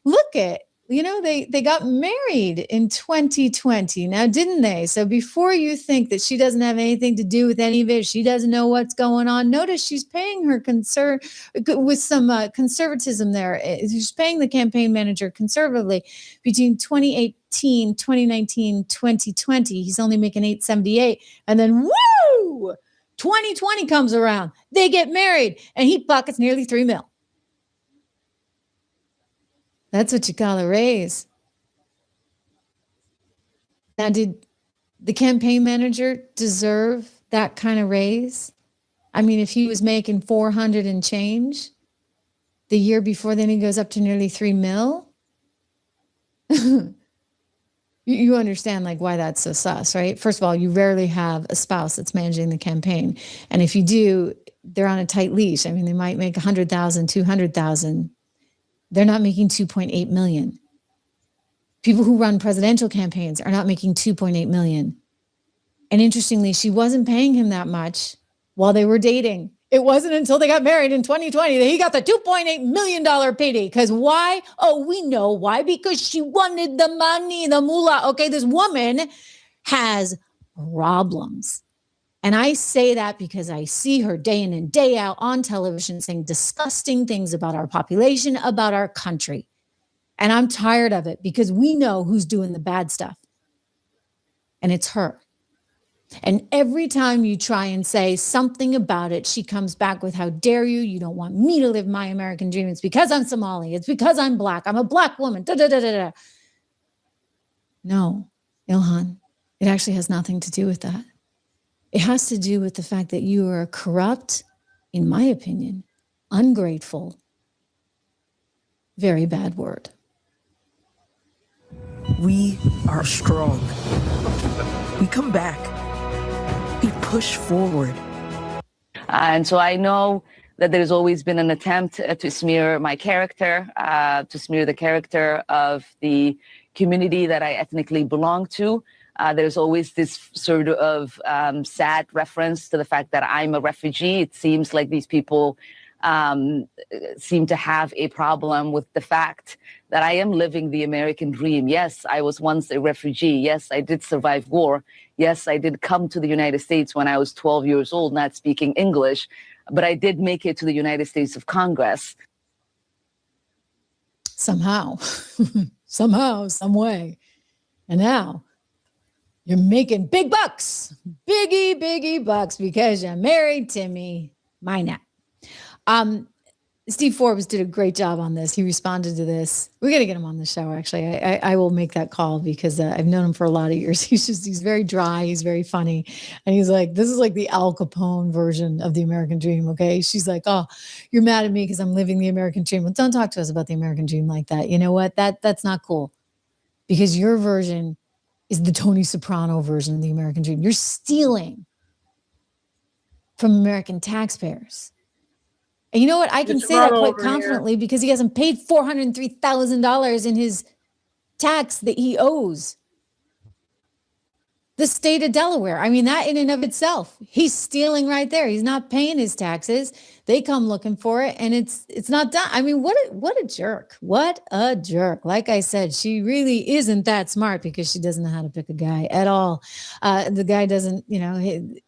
Look at, they got married in 2020 now, didn't they? So before you think that she doesn't have anything to do with any of it, she doesn't know what's going on. Notice she's paying her with some conservatism there. She's paying the campaign manager conservatively between 2018, 2019, 2020. He's only making $878. And then, woo, 2020 comes around. They get married and he pockets nearly $3 million. That's what you call a raise. Now, did the campaign manager deserve that kind of raise? I mean, if he was making 400 and change the year before, then he goes up to nearly 3 mil. You understand like why that's so sus, right? First of all, you rarely have a spouse that's managing the campaign. And if you do, they're on a tight leash. I mean, they might make 100,000, 200,000. They're not making 2.8 million. People who run presidential campaigns are not making 2.8 million. And interestingly, she wasn't paying him that much while they were dating. It wasn't until they got married in 2020 that he got the $2.8 million payday. Because why? Oh, we know why. Because she wanted the money, the moolah. Okay, this woman has problems. And I say that because I see her day in and day out on television saying disgusting things about our population, about our country. And I'm tired of it because we know who's doing the bad stuff. And it's her. And every time you try and say something about it, she comes back with, how dare you? You don't want me to live my American dream. It's because I'm Somali. It's because I'm black. I'm a black woman. Da, da, da, da, da. No, Ilhan, it actually has nothing to do with that. It has to do with the fact that you are a corrupt, in my opinion, ungrateful, very bad word. We are strong. We come back. We push forward. And so I know that there's always been an attempt to smear my character, to smear the character of the community that I ethnically belong to. There's always this sort of sad reference to the fact that I'm a refugee. It seems like these people seem to have a problem with the fact that I am living the American dream. Yes, I was once a refugee. Yes, I did survive war. Yes, I did come to the United States when I was 12 years old, not speaking English, but I did make it to the United States of Congress. Somehow, somehow, some way. And now you're making big bucks, biggie bucks because you married Timmy Minette. Steve Forbes did a great job on this. He responded to this. We got to get him on the show, actually. I will make that call because I've known him for a lot of years. He's very dry. He's very funny. And he's like, this is like the Al Capone version of the American dream, okay? She's like, oh, you're mad at me because I'm living the American dream. Well, don't talk to us about the American dream like that. You know what? That's not cool. Because your version is the Tony Soprano version of the American dream. You're stealing from American taxpayers. And you know what? I can say that quite confidently because he hasn't paid $403,000 in his tax that he owes the state of Delaware. I mean, that in and of itself, he's stealing right there. He's not paying his taxes. They come looking for it, and it's not done. I mean, what a jerk. What a jerk. Like I said, she really isn't that smart because she doesn't know how to pick a guy at all. The guy doesn't,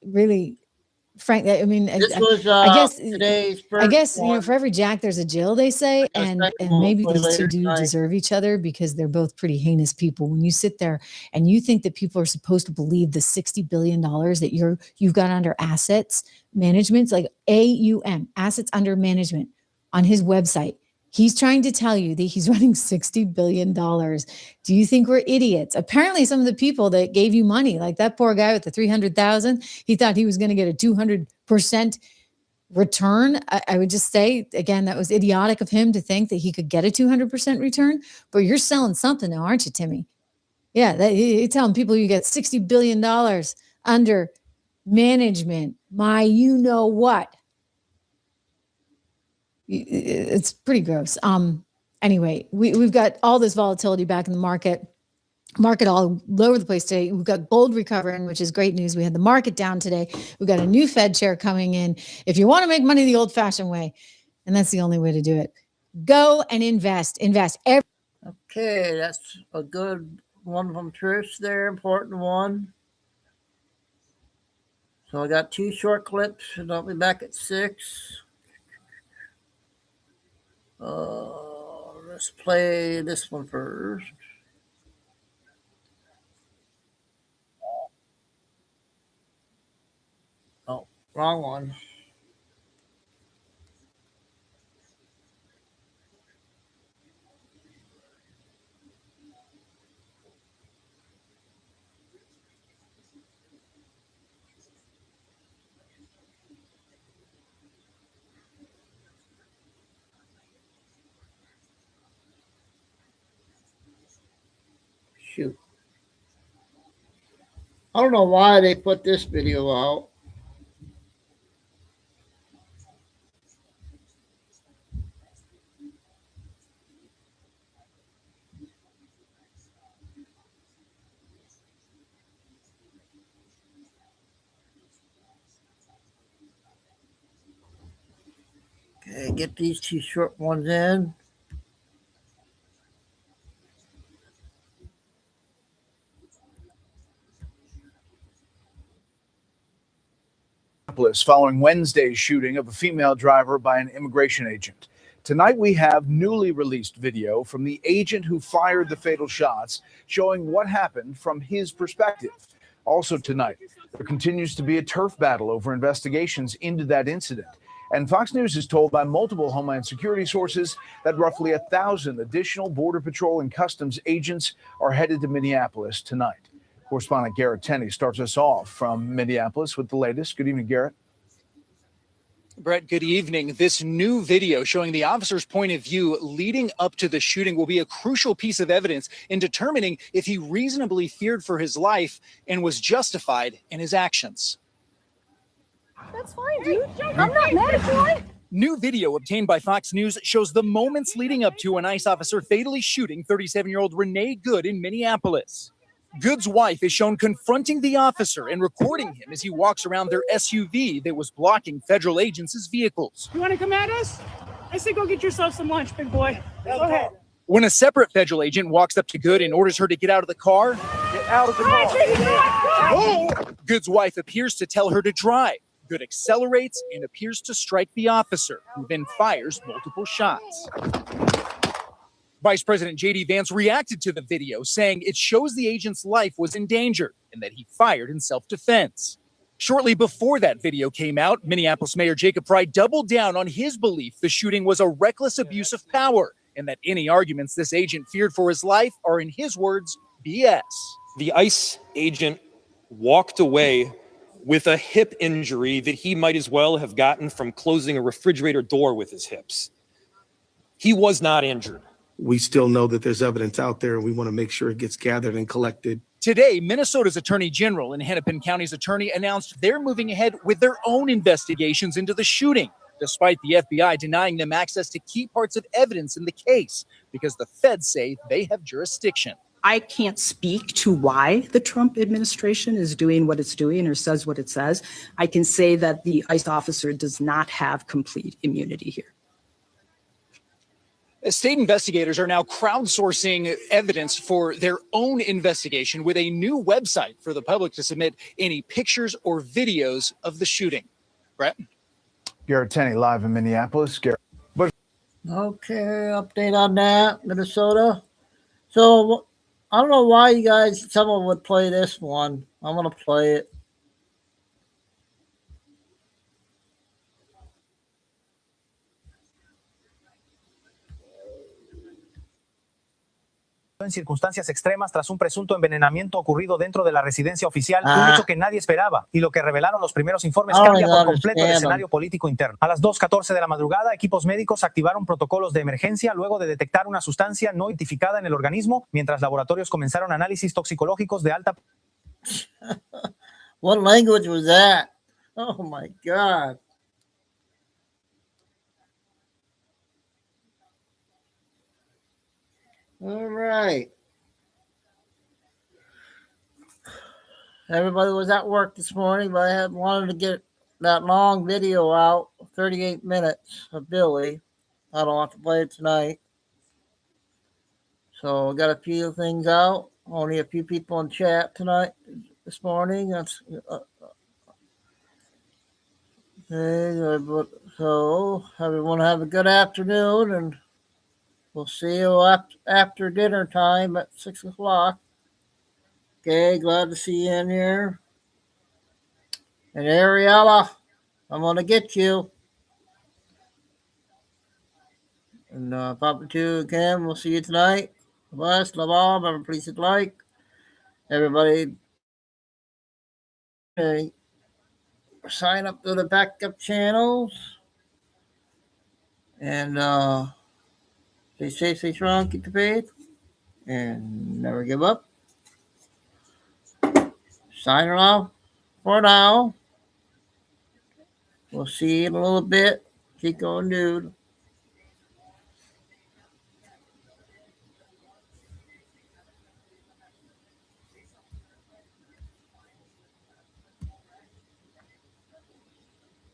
really. Frank, I mean, I guess for every Jack, there's a Jill, they say, and maybe these two do deserve each other because they're both pretty heinous people. When you sit there and you think that people are supposed to believe the $60 billion that you've got under assets management, like AUM, assets under management, on his website. He's trying to tell you that he's running $60 billion. Do you think we're idiots? Apparently, some of the people that gave you money, like that poor guy with the 300,000, he thought he was going to get a 200% return. I would just say, again, that was idiotic of him to think that he could get a 200% return. But you're selling something now, aren't you, Timmy? Yeah, you're telling people you get $60 billion under management. You know what? It's pretty gross. Anyway, we've got all this volatility back in the market all over the place today. We've got gold recovering, which is great news. We had the market down today. We've got a new Fed chair coming in. If you want to make money the old fashioned way, and that's the only way to do it, go and invest. Okay, that's a good one from Trish there, important one. So I got 2 short clips, and I'll be back at 6. Let's play this one first. Oh, wrong one. shoot. I don't know why they put this video out. Okay, get these two short ones in. Following Wednesday's shooting of a female driver by an immigration agent. Tonight, we have newly released video from the agent who fired the fatal shots, showing what happened from his perspective. Also tonight, there continues to be a turf battle over investigations into that incident. And Fox News is told by multiple Homeland Security sources that roughly 1,000 additional Border Patrol and Customs agents are headed to Minneapolis tonight. Correspondent Garrett Tenney starts us off from Minneapolis with the latest. Good evening, Garrett. Brett, good evening. This new video showing the officer's point of view leading up to the shooting will be a crucial piece of evidence in determining if he reasonably feared for his life and was justified in his actions. That's fine, dude. I'm not mad at you. New video obtained by Fox News shows the moments leading up to an ICE officer fatally shooting 37-year-old Renee Good in Minneapolis. Good's wife is shown confronting the officer and recording him as he walks around their SUV that was blocking federal agents' vehicles. You want to come at us? I say go get yourself some lunch, big boy. Go ahead. When a separate federal agent walks up to Good and orders her to get out of the car, Get out of the car. Good's wife appears to tell her to drive. Good accelerates and appears to strike the officer, who then fires multiple shots. Vice President J.D. Vance reacted to the video, saying it shows the agent's life was in danger and that he fired in self-defense. Shortly before that video came out, Minneapolis Mayor Jacob Frey doubled down on his belief the shooting was a reckless abuse of power and that any arguments this agent feared for his life are, in his words, BS. The ICE agent walked away with a hip injury that he might as well have gotten from closing a refrigerator door with his hips. He was not injured. We still know that there's evidence out there, and we want to make sure it gets gathered and collected. Today, Minnesota's Attorney General and Hennepin County's attorney announced they're moving ahead with their own investigations into the shooting, despite the FBI denying them access to key parts of evidence in the case, because the feds say they have jurisdiction. I can't speak to why the Trump administration is doing what it's doing or says what it says. I can say that the ICE officer does not have complete immunity here. State investigators are now crowdsourcing evidence for their own investigation with a new website for the public to submit any pictures or videos of the shooting. Brett? Garrett Tenney live in Minneapolis. Garrett. Okay, update on that, Minnesota. So I don't know why you guys, someone would play this one. I'm going to play it. En circunstancias extremas tras un presunto envenenamiento ocurrido dentro de la residencia oficial, un hecho que nadie esperaba y lo que revelaron los primeros informes cambia por completo el escenario político interno. A las 2:14 de la madrugada, equipos médicos activaron protocolos de emergencia luego de detectar una sustancia no identificada en el organismo, mientras laboratorios comenzaron análisis toxicológicos de alta. What language was that? Oh my God. All right. Everybody was at work this morning, but I wanted to get that long video out, 38 minutes of Billy. I don't have to play it tonight. So I got a few things out. Only a few people in chat tonight, this morning. That's okay. So everyone have a good afternoon, and we'll see you after dinner time at 6 o'clock. Okay, glad to see you in here. And Ariella, I'm going to get you. And Papa 2 again, we'll see you tonight. Bless, love all, remember, please hit like. Everybody, okay, sign up to the backup channels. And stay safe, stay strong, keep the faith, and never give up. signing off for now. We'll see you in a little bit. Chico and Nude.